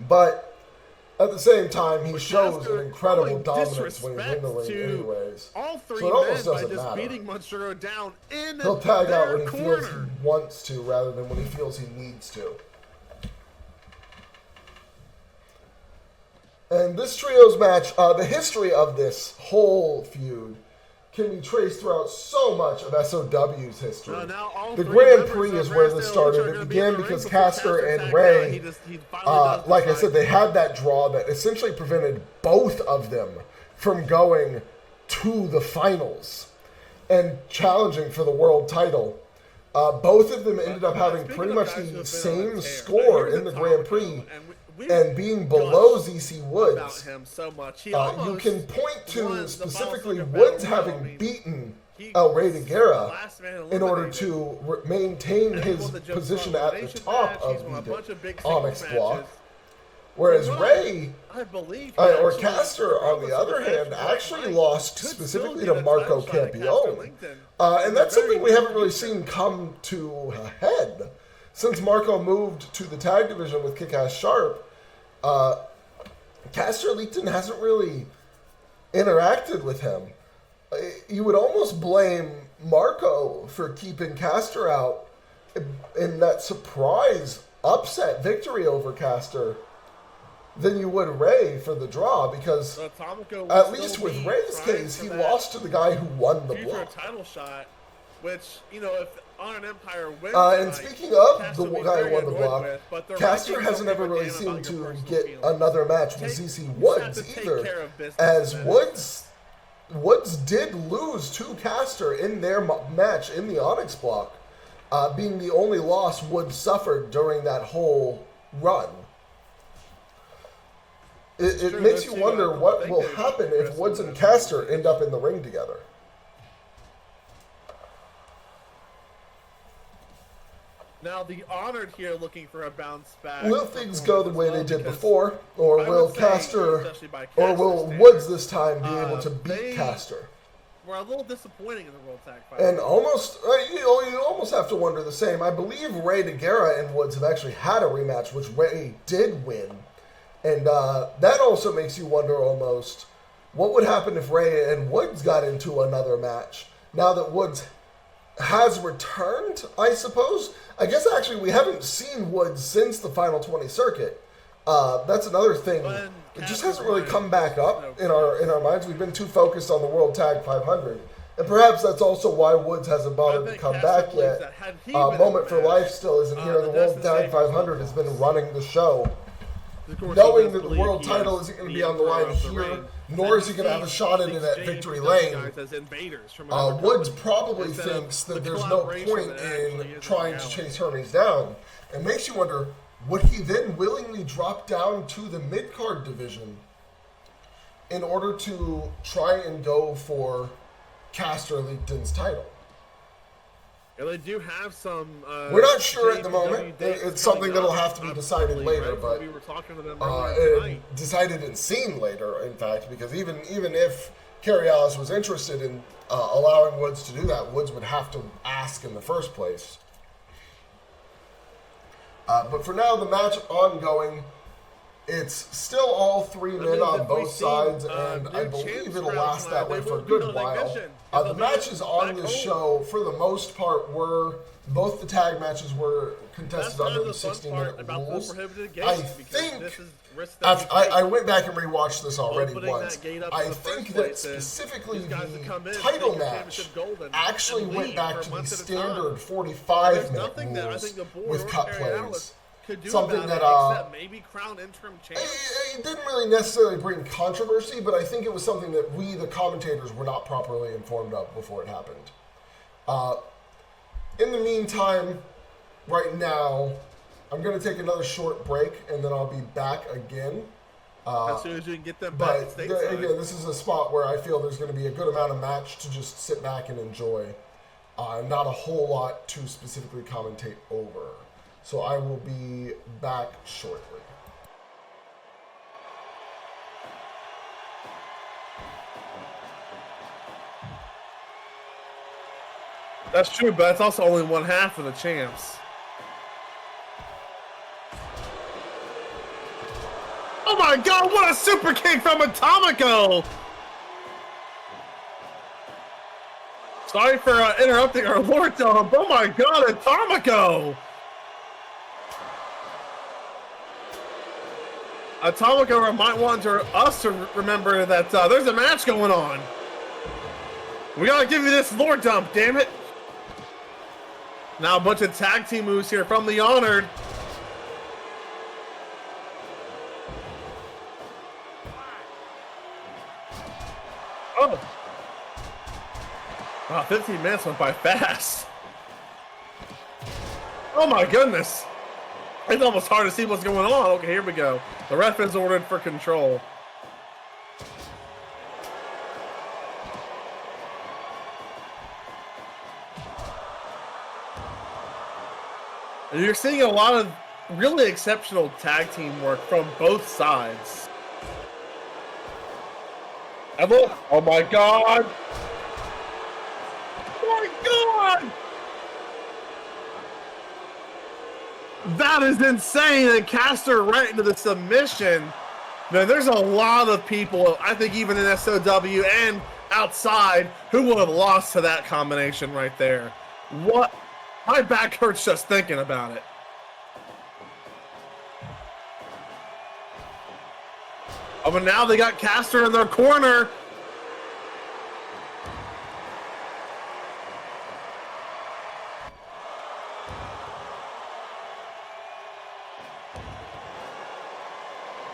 A: But at the same time, he shows an incredible dominance when he's in the ring anyways. So it almost doesn't matter. He'll tag out when he feels he wants to rather than when he feels he needs to. And this trios match, the history of this whole feud can be traced throughout so much of SOW's history. The Grand Prix is where this started. It began because Caster and Ray, like I said, they had that draw that essentially prevented both of them from going to the finals and challenging for the world title. Both of them ended up having pretty much the same score in the Grand Prix, and being below ZC Woods. You can point to specifically Woods having beaten Ray DeGuerra in order to maintain his position at the top of the Onyx block. Whereas Ray, or Caster, on the other hand, actually lost specifically to Marco Campione. And that's something we haven't really seen come to a head. Since Marco moved to the tag division with Kick-Ass Sharp, Caster Leakton hasn't really interacted with him. You would almost blame Marco for keeping Caster out in that surprise upset victory over Caster than you would Ray for the draw, because at least with Ray's case, he lost to the guy who won the block.
B: Title shot, which, you know, if Honor Empire wins,
A: and speaking of the guy who won the block, Caster hasn't ever really seemed to get another match with ZC Woods either, as Woods did lose to Caster in their match in the Onyx block, being the only loss Woods suffered during that whole run. It makes you wonder what will happen if Woods and Caster end up in the ring together.
B: Now the Honored here looking for a bounce back.
A: Will things go the way they did before, or will Caster, or will Woods this time be able to beat Caster?
B: We're a little disappointing in the World Tag Fight.
A: And almost, you almost have to wonder the same. I believe Ray DeGuerra and Woods have actually had a rematch, which Ray did win. And that also makes you wonder almost what would happen if Ray and Woods got into another match now that Woods has returned, I suppose. I guess actually we haven't seen Woods since the Final 20 circuit. That's another thing. It just hasn't really come back up in our minds. We've been too focused on the World Tag 500. And perhaps that's also why Woods hasn't bothered to come back yet. Moment for Life still isn't here. The World Tag 500 has been running the show. Knowing that the world title isn't going to be on the line here, nor is he going to have a shot in it at Victory Lane, Woods probably thinks that there's no point in trying to chase Hermes down. It makes you wonder, would he then willingly drop down to the mid-card division in order to try and go for Caster Leakton's title?
B: Yeah, they do have some.
A: We're not sure at the moment. It's something that'll have to be decided later,
B: right?
A: but
B: we were talking to them
A: decided and seen later, in fact, because even if Kerry Ellis was interested in allowing Woods to do that, Woods would have to ask in the first place. But for now, the match ongoing. It's still all three men on both sides, and I believe it'll last that way for a good while. The matches on this show, for the most part, both the tag matches were contested under the 60-minute rules. I think, I went back and rewatched this already once. I think that specifically the title match actually went back to the standard 45-minute rules with cut plays. Something that
B: maybe crown interim champ.
A: It didn't really necessarily bring controversy, but I think it was something that we, the commentators, were not properly informed of before it happened. In the meantime, right now, I'm going to take another short break, and then I'll be back again.
B: As soon as you can get them back.
A: But again, this is a spot where I feel there's going to be a good amount of match to just sit back and enjoy. Not a whole lot to specifically commentate over. So I will be back shortly.
B: That's true, but that's also only one half of the champs. Oh my god, what a super kick from Atomico! Sorry for interrupting our Lord Dump. Oh my god, Atomico! Atomico might want us to remember that there's a match going on. We gotta give you this Lord Dump, damn it. Now a bunch of tag team moves here from the Honored. Oh. Wow, 15 minutes went by fast. Oh my goodness. It's almost hard to see what's going on. Okay, here we go. The ref is ordered for control. You're seeing a lot of really exceptional tag team work from both sides. And look, oh my god! Oh my god! That is insane, and Caster right into the submission. Man, there's a lot of people, I think even in SOW and outside, who would have lost to that combination right there. What? My back hurts just thinking about it. Oh, but now they got Caster in their corner.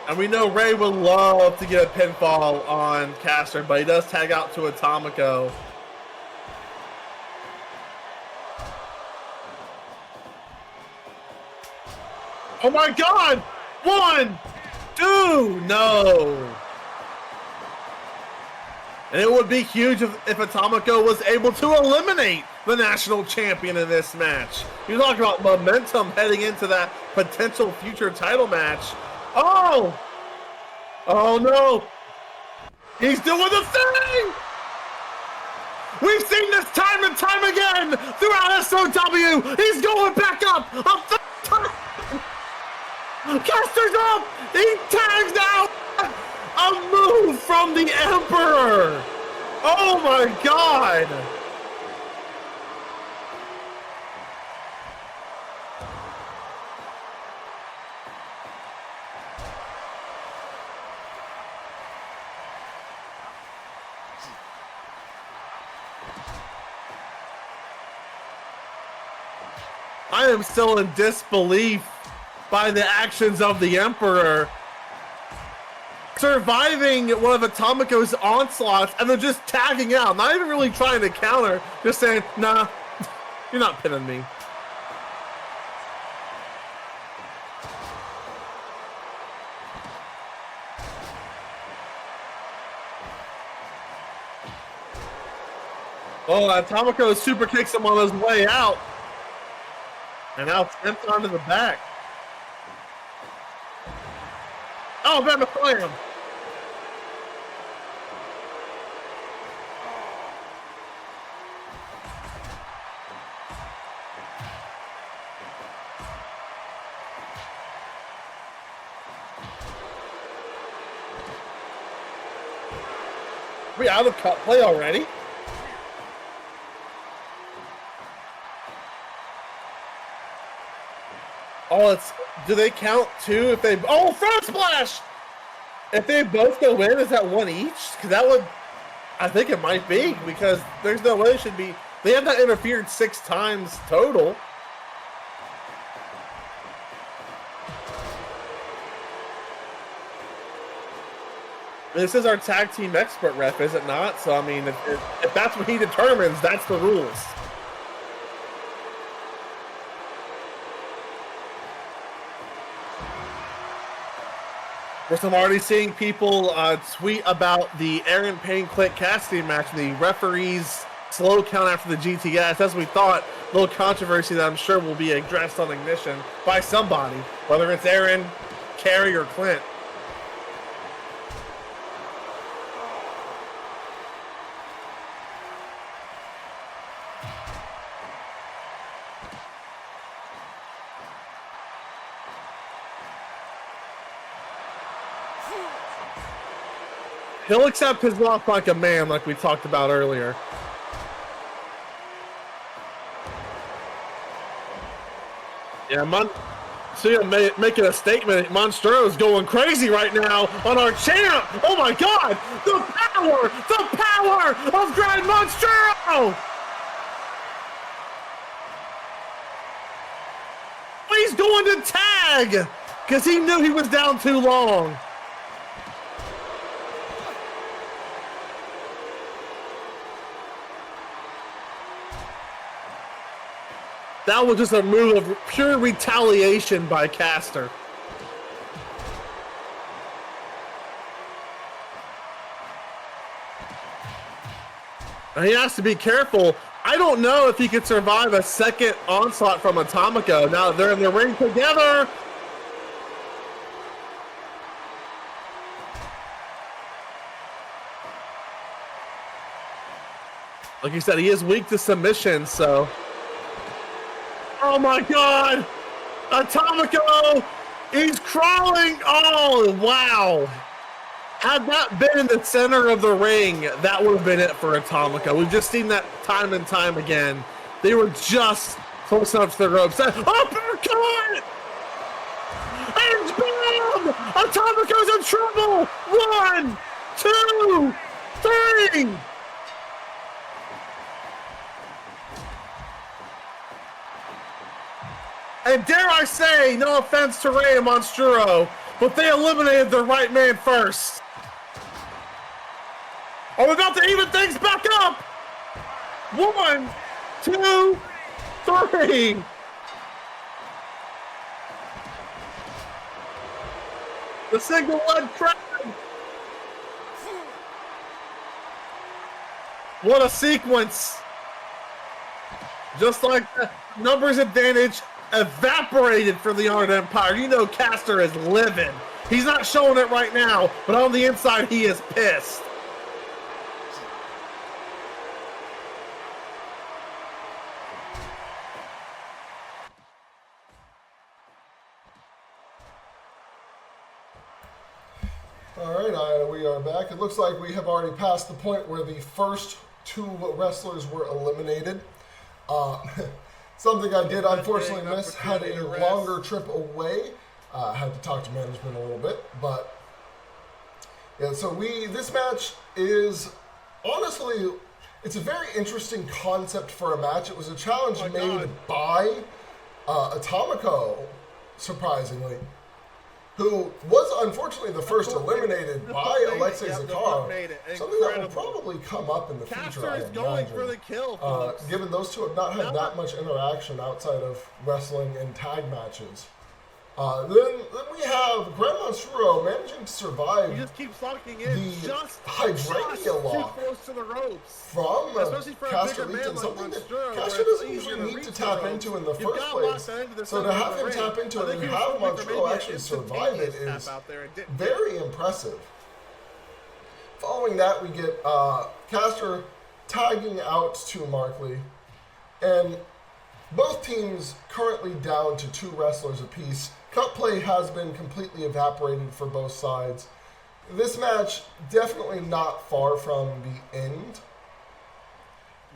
B: And we know Ray would love to get a pinfall on Caster, but he does tag out to Atomico. Oh my god! 1, 2, no! And it would be huge if Atomico was able to eliminate the national champion in this match. You talk about momentum heading into that potential future title match. Oh! Oh no! He's doing the thing! We've seen this time and time again throughout SOW! He's going back up! Caster's up! He tags out! A move from the Emperor! Oh my god! I am still in disbelief by the actions of the Emperor. Surviving one of Atomico's onslaughts and then just tagging out. Not even really trying to counter. Just saying, nah, you're not pinning me. Oh, Atomico super kicks him on his way out. And now steps onto the back. Oh, Bama slam. We out of cut play already? Oh, it's... Do they count two if they... Oh, front splash! If they both go in, is that one each? Because that would... I think it might be, because there's no way it should be... They have not interfered 6 times total. This is our tag team expert ref, is it not? So, I mean, if that's what he determines, that's the rules. I'm already seeing people tweet about the Aaron Payne Clint Cassidy match, the referee's slow count after the GTS. As we thought, a little controversy that I'm sure will be addressed on Ignition by somebody, whether it's Aaron, Kerry, or Clint. He'll accept his loss like a man, like we talked about earlier. Yeah, making a statement. Monstro's going crazy right now on our champ. Oh my God! The power of Grand Monstro! He's going to tag because he knew he was down too long. That was just a move of pure retaliation by Caster. Now he has to be careful. I don't know if he could survive a second onslaught from Atomico. Now they're in the ring together. Like you said, he is weak to submission, so... Oh my God! Atomico! He's crawling! Oh, wow! Had that been in the center of the ring, that would have been it for Atomico. We've just seen that time and time again. They were just close enough to the ropes. Uppercut! And boom! Atomico's in trouble! 1, 2, 3! And dare I say, no offense to Rey and Monstro, but they eliminated the right man first. Are we about to even things back up? 1, 2, 3. The single leg crab. What a sequence. Just like the numbers advantage evaporated for the Arn Empire. You know Caster is living. He's not showing it right now, but on the inside he is pissed.
A: All right, we are back. It looks like we have already passed the point where the first 2 wrestlers were eliminated. Something I did unfortunately miss, had a longer trip away. Had to talk to management a little bit, but yeah, so this match is honestly, it's a very interesting concept for a match. It was a challenge made by Atomico, surprisingly, who was unfortunately the first eliminated by Alexei Zakar. Something that will probably come up in the future, I imagine.
B: For the kill,
A: given those two have not had that much interaction outside of wrestling and tag matches. Then we have Grand Monstro managing to survive
B: he just keeps locking in
A: the
B: just
A: Hydrangea lock
B: too close to the ropes.
A: From Caster
B: man like
A: something that
B: Monstro,
A: Caster doesn't usually need to tap into in the first place. So to have him tap into it and have Monstro actually survive it is very impressive. Following that, we get Caster tagging out to Markley, and both teams currently down to 2 wrestlers apiece. Cut play has been completely evaporated for both sides. this match definitely not far from the end.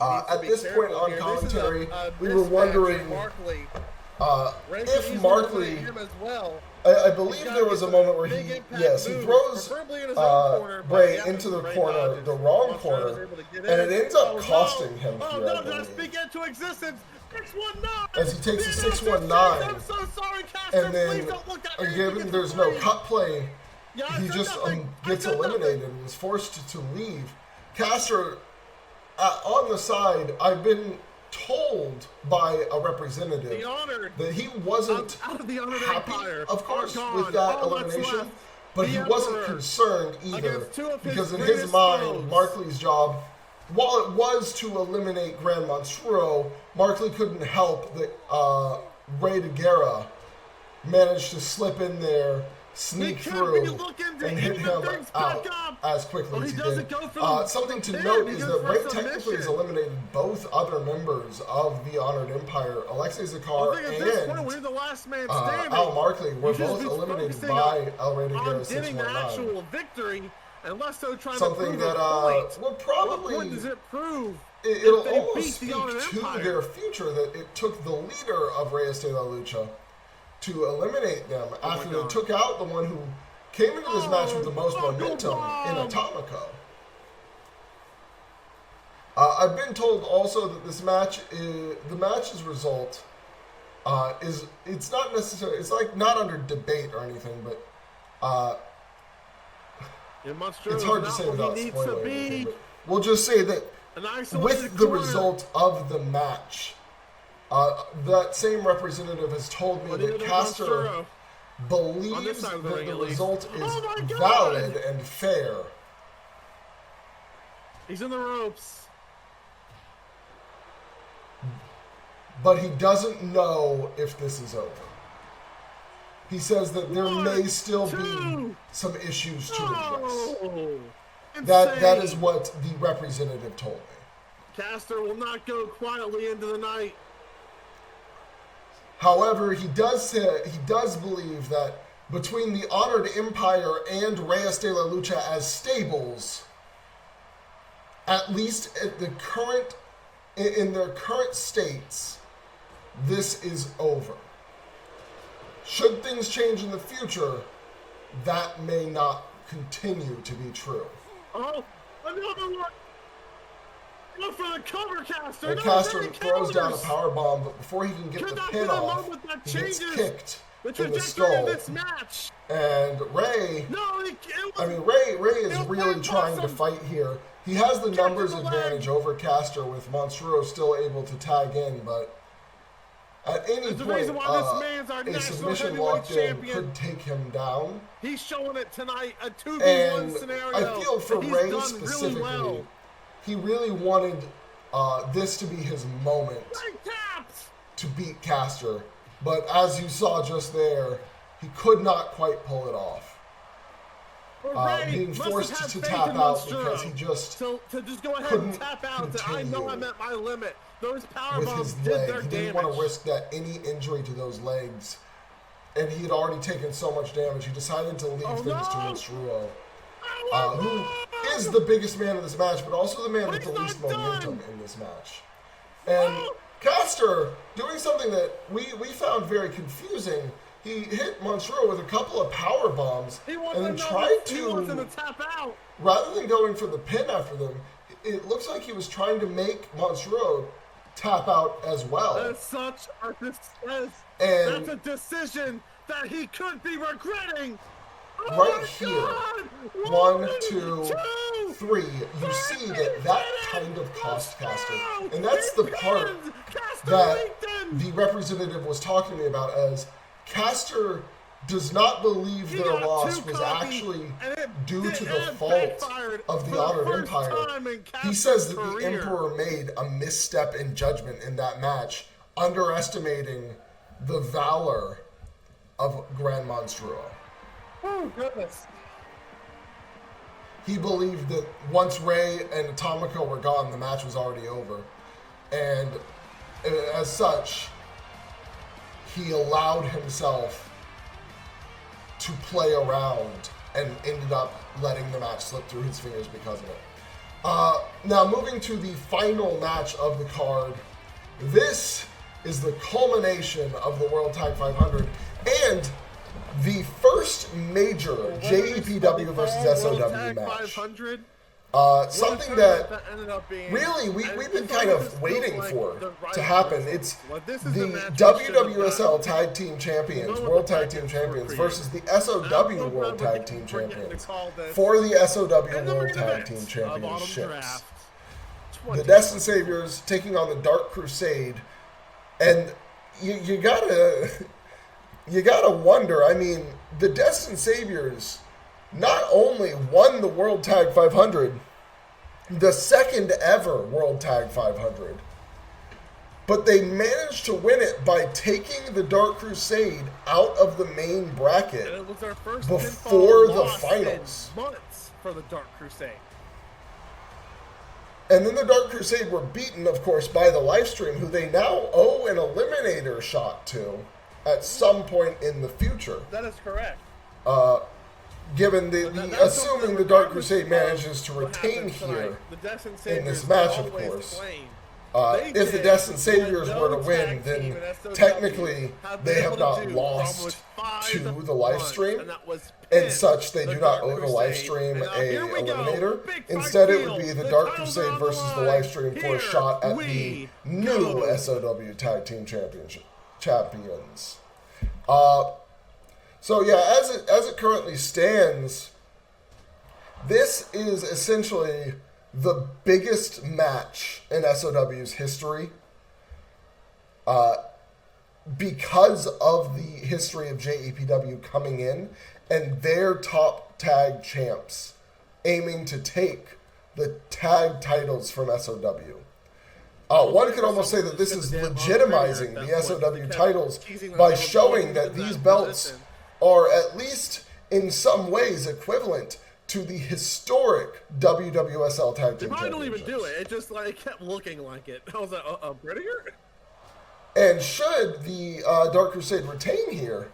A: At this point on commentary, we were wondering if Markley, I believe there was a moment where he throws Bray into the corner, the wrong corner, and it ends up costing him here, I believe. As he takes a 619, and then, given there's no cut play, he just gets eliminated and is forced to leave. Caster, on the side, I've been told by a representative that he wasn't happy, of course, with that elimination, but he wasn't concerned either, because in his mind, Markley's job, while it was to eliminate Grand Monstro, Markley couldn't help that Ray DeGuerra managed to slip in there, sneak through, and hit him out as quickly as he did. Something to note is that Ray technically has eliminated both other members of the Honored Empire. Alexei Zakar and Al Markley were both eliminated by El Ray DeGuerra 619. Something that will probably, it'll almost speak to their future that it took the leader of Reyes de la Lucha to eliminate them after they took out the one who came into this match with the most momentum in Atomico. I've been told also that this match, the match's result it's not necessarily, it's like not under debate or anything, but it's hard to say without spoiling anything, but we'll just say that with the result of the match, that same representative has told me that Caster believes that the result is valid and fair.
B: He's in the ropes.
A: But he doesn't know if this is over. He says that there may still be some issues to address. That is what the representative told me.
B: Caster will not go quietly into the night.
A: However, he does believe that between the Honored Empire and Reyes de la Lucha as stables, at least at the current, in their current states, this is over. Should things change in the future, that may not continue to be true.
B: Oh, another one! Look for the cover, Caster!
A: And Caster throws down a power bomb, but before he can get the pin off, he gets kicked in the skull. And Ray, Ray is really trying to fight here. He has the numbers advantage over Caster with Monstro still able to tag in, but at any point, a submission locked in could take him down.
B: He's showing it tonight, a 2v1 scenario.
A: I feel for Ray specifically, he really wanted this to be his moment to beat Caster, but as you saw just there, he could not quite pull it off. Being forced to tap out because he just
B: go ahead
A: couldn't
B: and tap out.
A: continue
B: I know I'm at my limit. Those power
A: with
B: bombs
A: his
B: did
A: leg.
B: their
A: He didn't
B: damage.
A: want to risk that any injury to those legs, and he had already taken so much damage. He decided to leave things to Monstro, who is the biggest man in this match, but also the man with the least momentum in this match. And Caster doing something that we found very confusing. He hit Monstro with a couple of power bombs and then tried to
B: tap out.
A: Rather than going for the pin after them, it looks like he was trying to make Monstro tap out as well.
B: That's a decision that he could be regretting.
A: Right here, 1, 2, 3, you see that kind of cost Caster. And that's the part that the representative was talking to me about, as Caster does not believe their loss was actually due to the fault of the Honored Empire. He says that the Emperor made a misstep in judgment in that match, underestimating the valor of Grand Monstro.
B: Oh, goodness.
A: He believed that once Ray and Atomico were gone, the match was already over. And as such, he allowed himself to play around and ended up letting the match slip through his fingers because of it. Now moving to the final match of the card, this is the culmination of the World Tag 500 and the first major JEPW versus SOW match. Something that really we've been kind of waiting for to happen. It's the WWSL Tag Team Champions, World Tag Team Champions versus the SOW World Tag Team Champions for the SOW World Tag Team Championships. The Destined Saviors taking on the Dark Crusade, and you gotta wonder. I mean, the Destined Saviors not only won the World Tag 500, the second ever World Tag 500, but they managed to win it by taking the Dark Crusade out of the main bracket
B: and it was our first
A: before the finals.
B: Months for the Dark Crusade.
A: And then the Dark Crusade were beaten, of course, by the Slipstream, who they now owe an eliminator shot to at some point in the future.
B: That is correct.
A: Given assuming the Dark Crusade manages to retain here in this match, of course. If the Destined Saviors were to win, then technically they have not lost to the Slipstream. And such, they do not owe the Slipstream a eliminator. Instead, it would be the Dark Crusade versus the Slipstream for a shot at the new SOW Tag Team Champions. So yeah, as it currently stands, this is essentially the biggest match in SOW's history, because of the history of JEPW coming in and their top tag champs aiming to take the tag titles from SOW. One could almost say that this is legitimizing the SOW titles by showing that these belts are at least in some ways equivalent to the historic WWSL Tag Team Championships.
B: They probably don't even do it. It just kept looking like it. I was like, prettier?
A: And should the Dark Crusade retain here,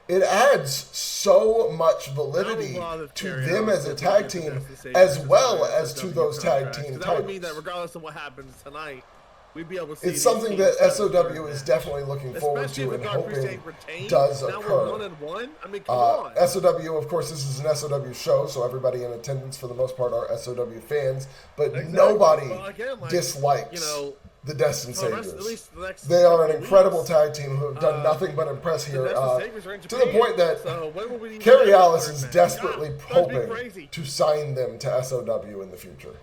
A: it adds so much validity to them as a tag team, as well as to those tag team titles.
B: That would mean that regardless of what happens tonight, we'd be able to see.
A: It's something that SOW is definitely looking forward to and hoping does occur.
B: Now we're 1-1. I mean, come on.
A: SOW, of course, this is an SOW show, so everybody in attendance for the most part are SOW fans, but nobody dislikes the Destined Saviors. They are an incredible tag team who have done nothing but impress here, to the point that Kerry Alice is desperately hoping to sign them to SOW in the future.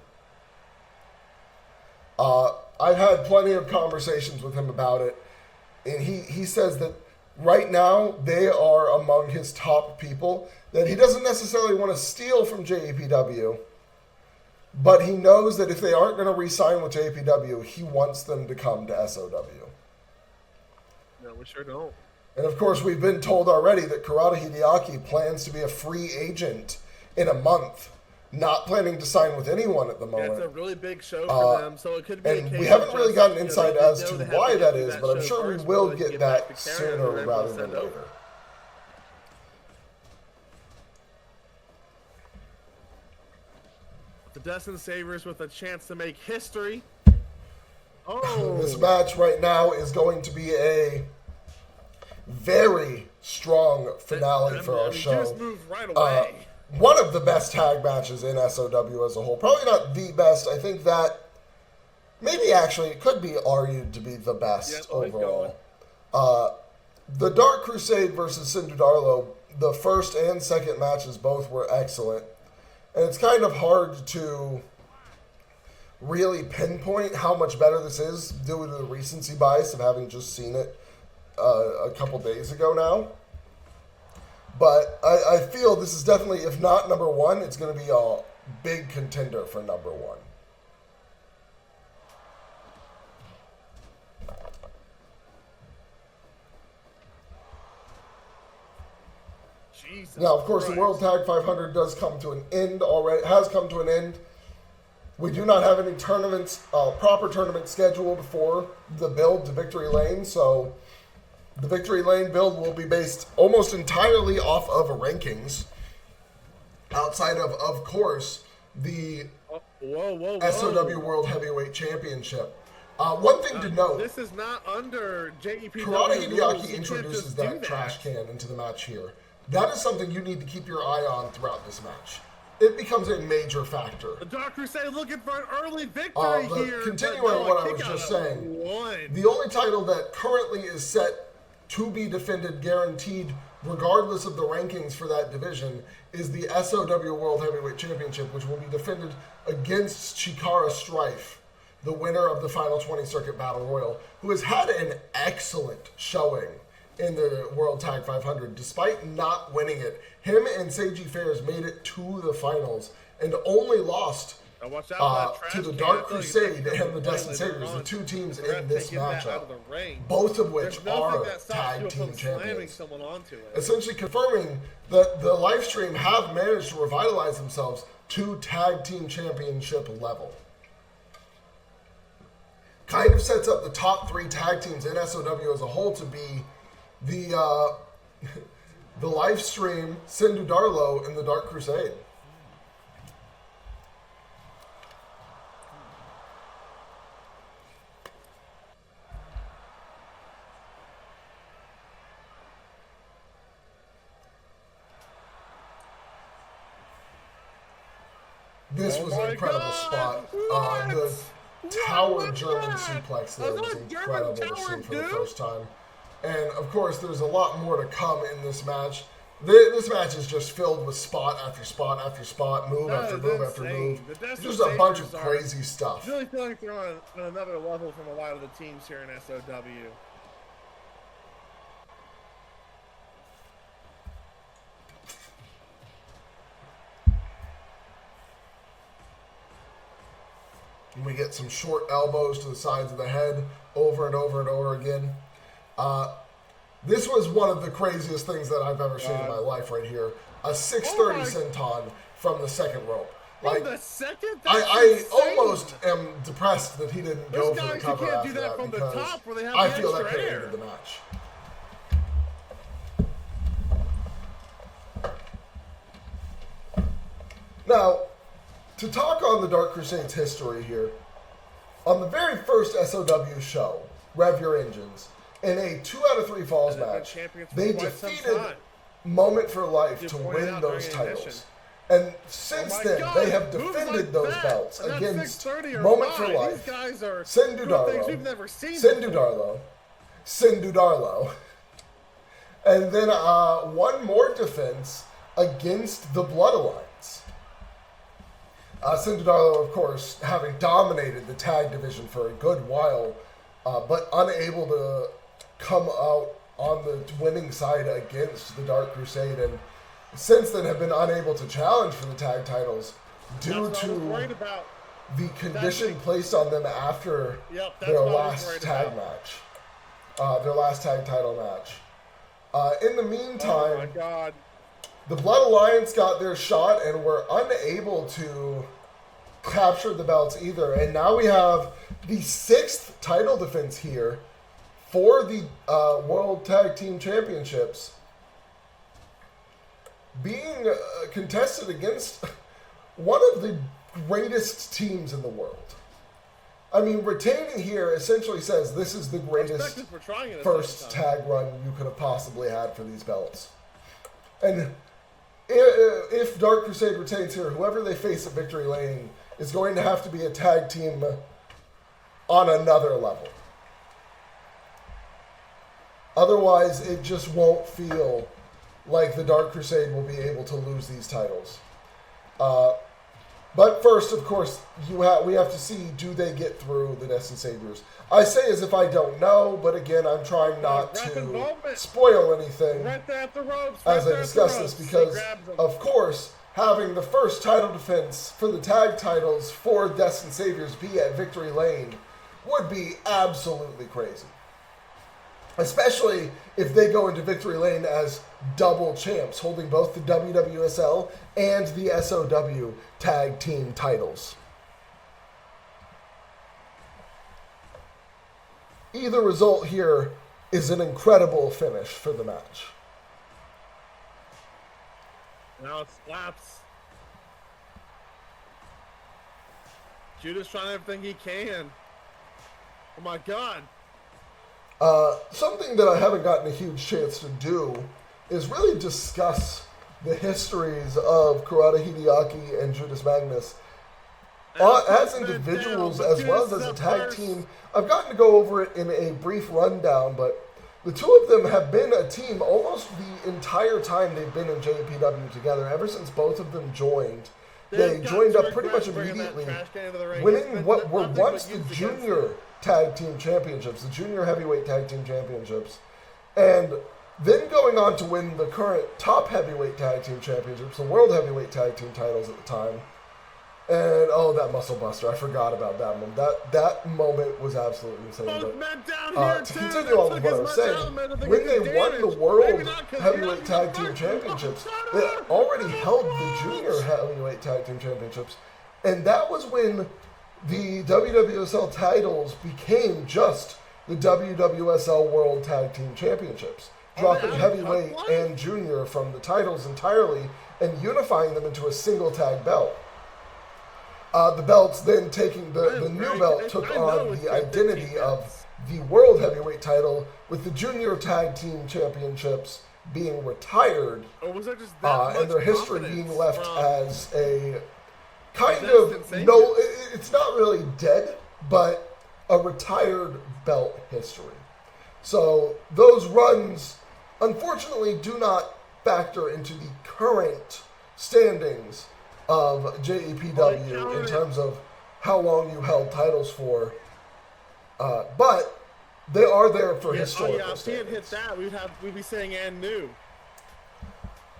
A: I've had plenty of conversations with him about it, and he says that right now they are among his top people, that he doesn't necessarily want to steal from JEPW, but he knows that if they aren't going to re-sign with JEPW, he wants them to come to SOW.
B: No, we sure don't.
A: And of course, we've been told already that Kurata Hideaki plans to be a free agent in a month. Not planning to sign with anyone at the moment.
B: It's a really big show for them, so it could be.
A: And we haven't really gotten insight as to why that is, but I'm sure we will get that sooner rather than later.
B: The Destined Saviors with a chance to make history.
A: This match right now is going to be a very strong finale for our show.
B: Just moved right away.
A: One of the best tag matches in SOW as a whole. Probably not the best. I think that maybe actually it could be argued to be the best overall. The Dark Crusade versus Cindu Darlow, the first and second matches both were excellent. And it's kind of hard to really pinpoint how much better this is due to the recency bias of having just seen it a couple days ago now. But I feel this is definitely, if not number one, it's going to be a big contender for number one. Now, of course, the World Tag 500 does come to an end already. Has come to an end. We do not have any tournaments, proper tournaments scheduled for the build to Victory Lane, so the Victory Lane build will be based almost entirely off of rankings. outside of course, the SOW World Heavyweight Championship. One thing to note,
B: this is not under JEPW
A: Karada
B: rules.
A: Hideaki introduces that trash can into the match here. That is something you need to keep your eye on throughout this match. It becomes a major factor.
B: The Dark Crusade looking for an early victory here.
A: Continuing what I was just saying, the only title that currently is set to be defended guaranteed regardless of the rankings for that division is the SOW World Heavyweight Championship, which will be defended against Chikara Strife, the winner of the Final 20 Circuit Battle Royal, who has had an excellent showing in the World Tag 500. Despite not winning it, him and Seiji Fairs made it to the finals and only lost to the Dark Crusade and the Destined Saviors, the two teams in this matchup, both of which are tag team champions. Essentially confirming that the live stream have managed to revitalize themselves to tag team championship level. Kind of sets up the top 3 tag teams in SOW as a whole to be the live stream, Sendu Darlo, and the Dark Crusade. This was an incredible spot. The tower German suplex there was incredible to see for the first time. And of course, there's a lot more to come in this match. This match is just filled with spot after spot after spot, move after move after move. Just a bunch of crazy stuff.
B: I really feel like they're on another level from a lot of the teams here in SOW.
A: And we get some short elbows to the sides of the head over and over and over again. This was one of the craziest things that I've ever seen in my life right here. A 630 senton from the second rope. Like,
B: the second?
A: I almost am depressed that he didn't go for the cover after that because I feel that could have ended the match. Now, to talk on the Dark Crusade's history here, on the very first SOW show, Rev Your Engines, in a 2 out of 3 falls match, they defeated Moment for Life to win those titles. And since then, they have defended those belts against Moment for Life, Sendu Darlo, and then one more defense against the Blood Alliance. Sendu Darlo, of course, having dominated the tag division for a good while, but unable to come out on the winning side against the Dark Crusade, and since then have been unable to challenge for the tag titles due to the condition placed on them after their last tag match, their last tag title match. In the meantime, the Blood Alliance got their shot and were unable to capture the belts either. And now we have the 6th title defense here for the World Tag Team Championships being contested against one of the greatest teams in the world. I mean, retaining here essentially says this is the greatest first tag run you could have possibly had for these belts. And if Dark Crusade retains here, whoever they face at Victory Lane is going to have to be a tag team on another level. Otherwise, it just won't feel like the Dark Crusade will be able to lose these titles. But first, of course, we have to see, do they get through the Destined Saviors? I say as if I don't know, but again, I'm trying not to spoil anything as I discuss this because, of course, having the first title defense for the tag titles for Destined Saviors be at Victory Lane would be absolutely crazy. Especially if they go into Victory Lane as double champs, holding both the WWSL and the SOW tag team titles. Either result here is an incredible finish for the match.
B: Now it slaps Judas trying everything he can. Oh my God.
A: Something that I haven't gotten a huge chance to do is really discuss the histories of Kurata Hideaki and Judas Magnus as individuals as well as a tag team. I've gotten to go over it in a brief rundown, but the two of them have been a team almost the entire time they've been in JPW together, ever since both of them joined. They joined up pretty much immediately, winning what were once the junior tag team championships, the junior heavyweight tag team championships, and then going on to win the current top heavyweight tag team championships, the world heavyweight tag team titles at the time. And oh, that muscle buster! I forgot about that moment. That moment was absolutely insane. But to continue on with what I was saying, when they won the world heavyweight tag team championships, they already held the junior heavyweight tag team championships, and that was when the WWSL titles became just the WWSL World Tag Team Championships, dropping heavyweight and junior from the titles entirely and unifying them into a single tag belt. The belts then taking the new belt took on the identity of the World Heavyweight title, with the Junior Tag Team Championships being retired, and their history being left as a kind of, no, it's not really dead, but a retired belt history. So those runs, unfortunately, do not factor into the current standings of JEPW in terms of how long you held titles for, but they are there for historical standings. If he had hit
B: that, we'd be saying and new.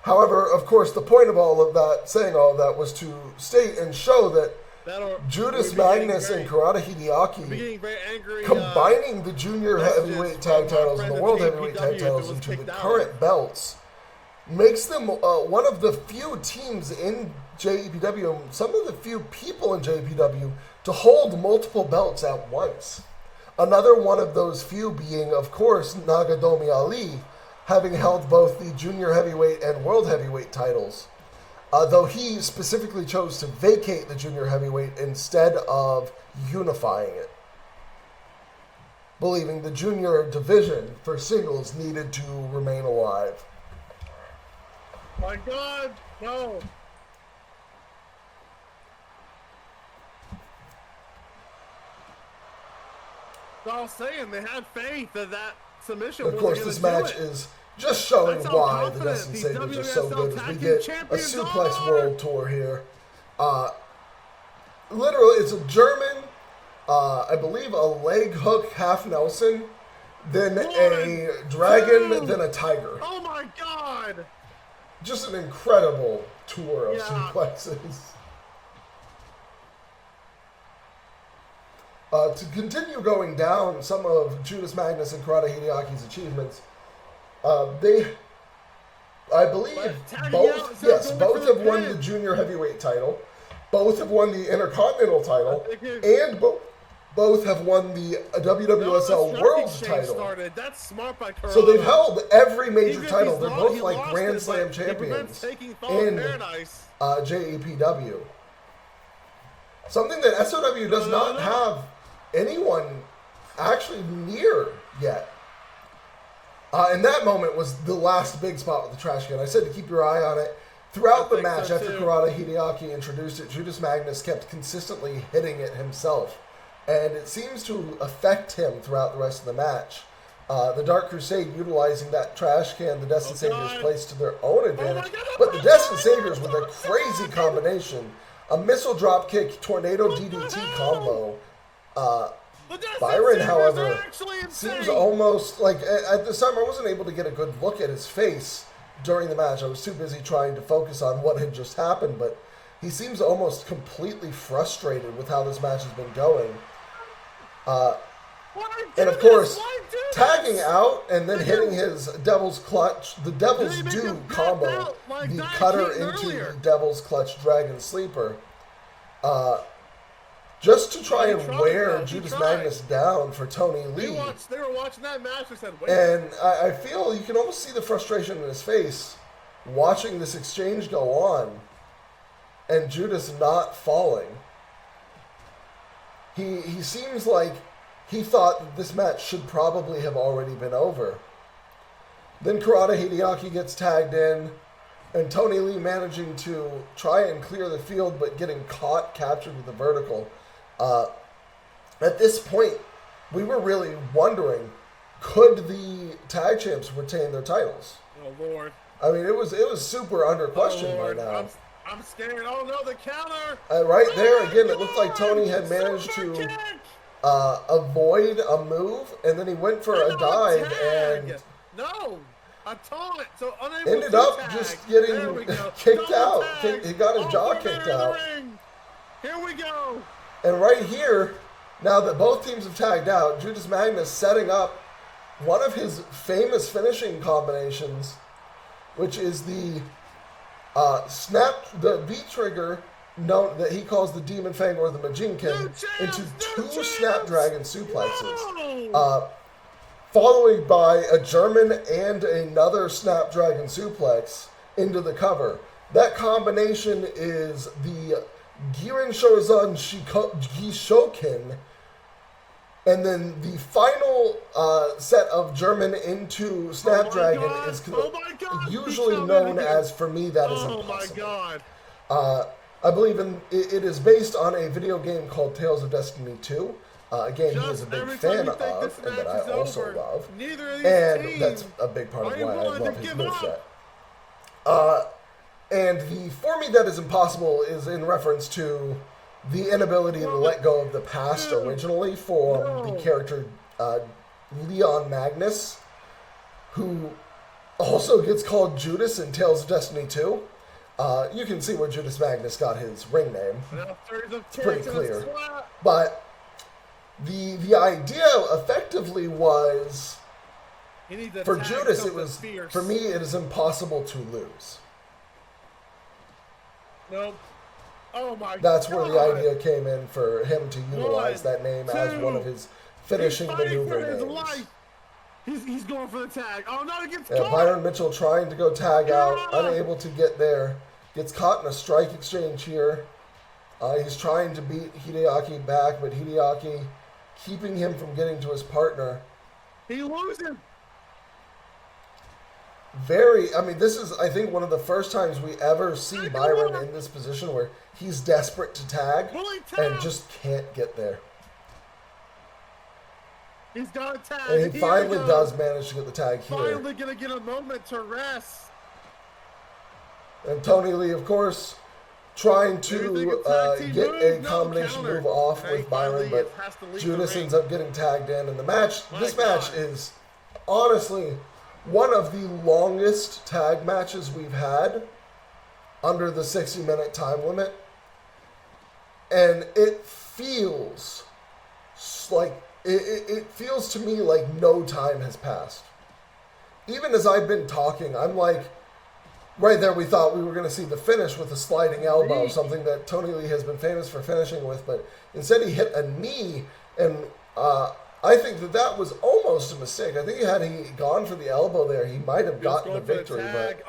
A: However, of course, the point of all of that, saying all of that, was to state and show that Judas Magnus and Kurata Hideaki combining the junior heavyweight tag titles and the world heavyweight tag titles into the current belts makes them one of the few teams in JEPW, some of the few people in JEPW, to hold multiple belts at once. Another one of those few being, of course, Nagadomi Ali, having held both the junior heavyweight and world heavyweight titles, though he specifically chose to vacate the junior heavyweight instead of unifying it, believing the junior division for singles needed to remain alive.
B: My God, no. I was saying, they had faith that submission was.
A: Of course, this match is just showing why the Dustin Sabres are so good as we get a Suplex World Tour here. Literally, it's a German, I believe a leg hook half Nelson, then a dragon, then a tiger.
B: Oh my God!
A: Just an incredible tour of suplexes. To continue going down some of Judas Magnus and Kurata Hideaki's achievements, they, I believe, both have won the junior heavyweight title, both have won the Intercontinental title, and both have won the WWSL World title.
B: That's smart by Kurata.
A: So they've held every major title. They're both like Grand Slam champions in JEPW. Something that SOW does not have anyone actually near yet. And that moment was the last big spot with the trash can. I said to keep your eye on it. Throughout the match, after Kurata Hideaki introduced it, Judas Magnus kept consistently hitting it himself. And it seems to affect him throughout the rest of the match. The Dark Crusade utilizing that trash can the Destin Saviors placed to their own advantage. But the Destin Saviors with a crazy combination. A missile drop kick, tornado DDT combo. Byron, however, seems almost like, at this time I wasn't able to get a good look at his face during the match. I was too busy trying to focus on what had just happened, but he seems almost completely frustrated with how this match has been going. And of course, tagging out and then hitting his Devil's Clutch, the Devil's Due combo, the cutter into the Devil's Clutch Dragon Sleeper, just to try and wear Judas Magnus down for Tony Lee.
B: They were watching that match and said, wait.
A: And I feel you can almost see the frustration in his face watching this exchange go on and Judas not falling. he seems like he thought that this match should probably have already been over. Then Kurata Hideaki gets tagged in, and Tony Lee managing to try and clear the field, but getting caught, captured with the vertical. At this point, we were really wondering, could the tag champs retain their titles?
B: Oh Lord!
A: I mean, it was super under question by now.
B: I'm scared. Oh no, the counter!
A: Right there, again, it looked like Tony had managed to avoid a move, and then he went for a dive and
B: a taunt. So unable
A: ended
B: to
A: up
B: tag.
A: just getting kicked out. He got his jaw
B: Over
A: kicked
B: in the
A: out.
B: ring. Here we go.
A: And right here, now that both teams have tagged out, Judas Magnus setting up one of his famous finishing combinations, which is the the V-trigger, known that he calls the Demon Fang or the Majinkin, into two Snapdragon suplexes. Followed by a German and another Snapdragon suplex into the cover. That combination is the Girin Shouzan Gishoken, and then the final set of German into Snapdragon is usually known as, for me, that is impossible.
B: Oh my God.
A: I believe it is based on a video game called Tales of Destiny 2. A game he is a big fan of, and that I also love. And that's a big part of why I love his moveset. And the "for me that is impossible" is in reference to the inability to let go of the past originally for the character Leon Magnus, who also gets called Judas in Tales of Destiny 2. You can see where Judas Magnus got his ring name. It's pretty clear. But the idea effectively was, for Judas, it was, for me, it is impossible to lose.
B: Nope. Oh my God.
A: That's where the idea came in for him to utilize that name as one of his finishing maneuver names.
B: He's going for the tag. Oh no, he gets
A: caught. Byron Mitchell trying to go tag out, unable to get there. Gets caught in a strike exchange here. He's trying to beat Hideaki back, but Hideaki keeping him from getting to his partner.
B: He loses.
A: I mean, this is, I think, one of the first times we ever see Byron in this position where he's desperate to tag and just can't get there.
B: He's got a tag.
A: And he finally does manage to get the tag here.
B: Finally gonna get a moment to rest.
A: And Tony Lee, of course, trying to get a combination move off with Byron, but Judas ends up getting tagged in. And the match, this match is honestly one of the longest tag matches we've had under the 60-minute time limit. And it feels like, it feels to me like no time has passed. Even as I've been talking, I'm like, right there we thought we were going to see the finish with a sliding elbow, something that Tony Lee has been famous for finishing with, but instead he hit a knee, and I think that was almost a mistake. I think had he gone for the elbow there, he might have gotten the victory, but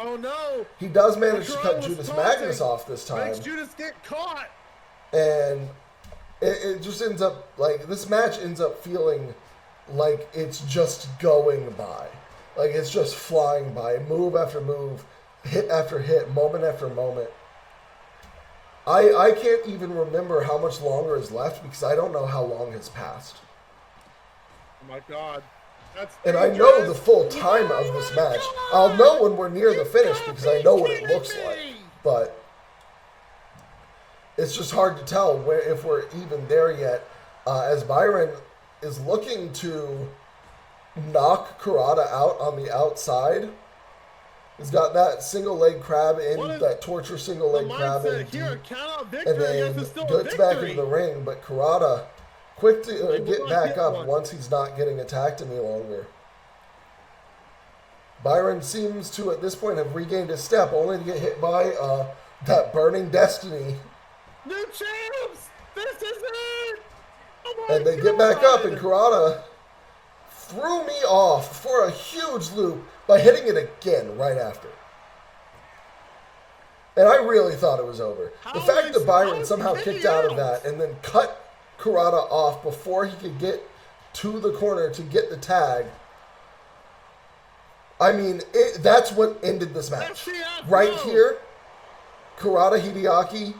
A: he does manage to cut Judas Magnus off this time.
B: Makes Judas get caught.
A: And it just ends up, like, this match ends up feeling like it's just going by. Like, it's just flying by, move after move, hit after hit, moment after moment. I can't even remember how much longer is left because I don't know how long has passed.
B: Oh my God.
A: And I know the full time of this match. I'll know when we're near the finish because I know what it looks like. But it's just hard to tell if we're even there yet. As Byron is looking to knock Kurata out on the outside. He's got that single leg crab in, that torture single leg crab in deep, and then gets back into the ring. But Kurata quick to get back up once he's not getting attacked any longer. Byron seems to, at this point, have regained his step, only to get hit by that Burning Destiny.
B: New champs! This is it! Oh
A: and they get back up, and Kurata threw me off for a huge loop by hitting it again right after. And I really thought it was over. The fact that Byron somehow kicked out of that and then cut Kurata off before he could get to the corner to get the tag. I mean, that's what ended this match. Right here, Kurata Hideaki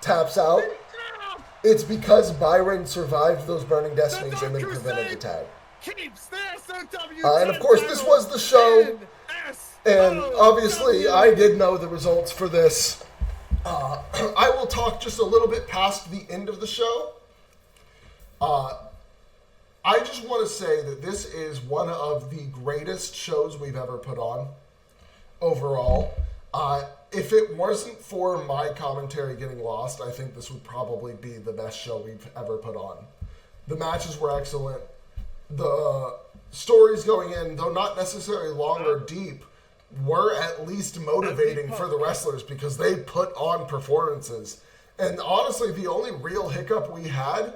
A: taps out. It's because Byron survived those burning destinies and then prevented the tag. And of course, this was the show. And obviously, I did know the results for this. I will talk just a little bit past the end of the show. I just want to say that this is one of the greatest shows we've ever put on overall. If it wasn't for my commentary getting lost, I think this would probably be the best show we've ever put on. The matches were excellent. The stories going in, though not necessarily long or deep, were at least motivating for the wrestlers because they put on performances. And honestly, the only real hiccup we had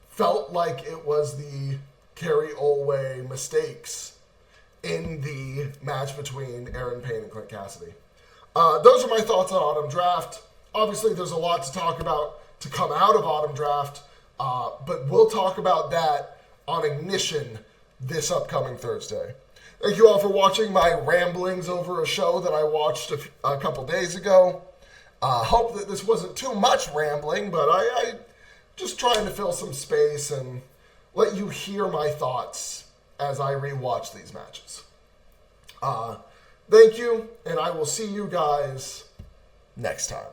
A: felt like it was the Carrie Olway mistakes in the match between Aaron Payne and Clint Cassidy. Those are my thoughts on Autumn Draft. Obviously, there's a lot to talk about to come out of Autumn Draft, but we'll talk about that on Ignition this upcoming Thursday. Thank you all for watching my ramblings over a show that I watched a couple days ago. Hope that this wasn't too much rambling, but I just trying to fill some space and let you hear my thoughts as I rewatch these matches. Thank you, and I will see you guys next time.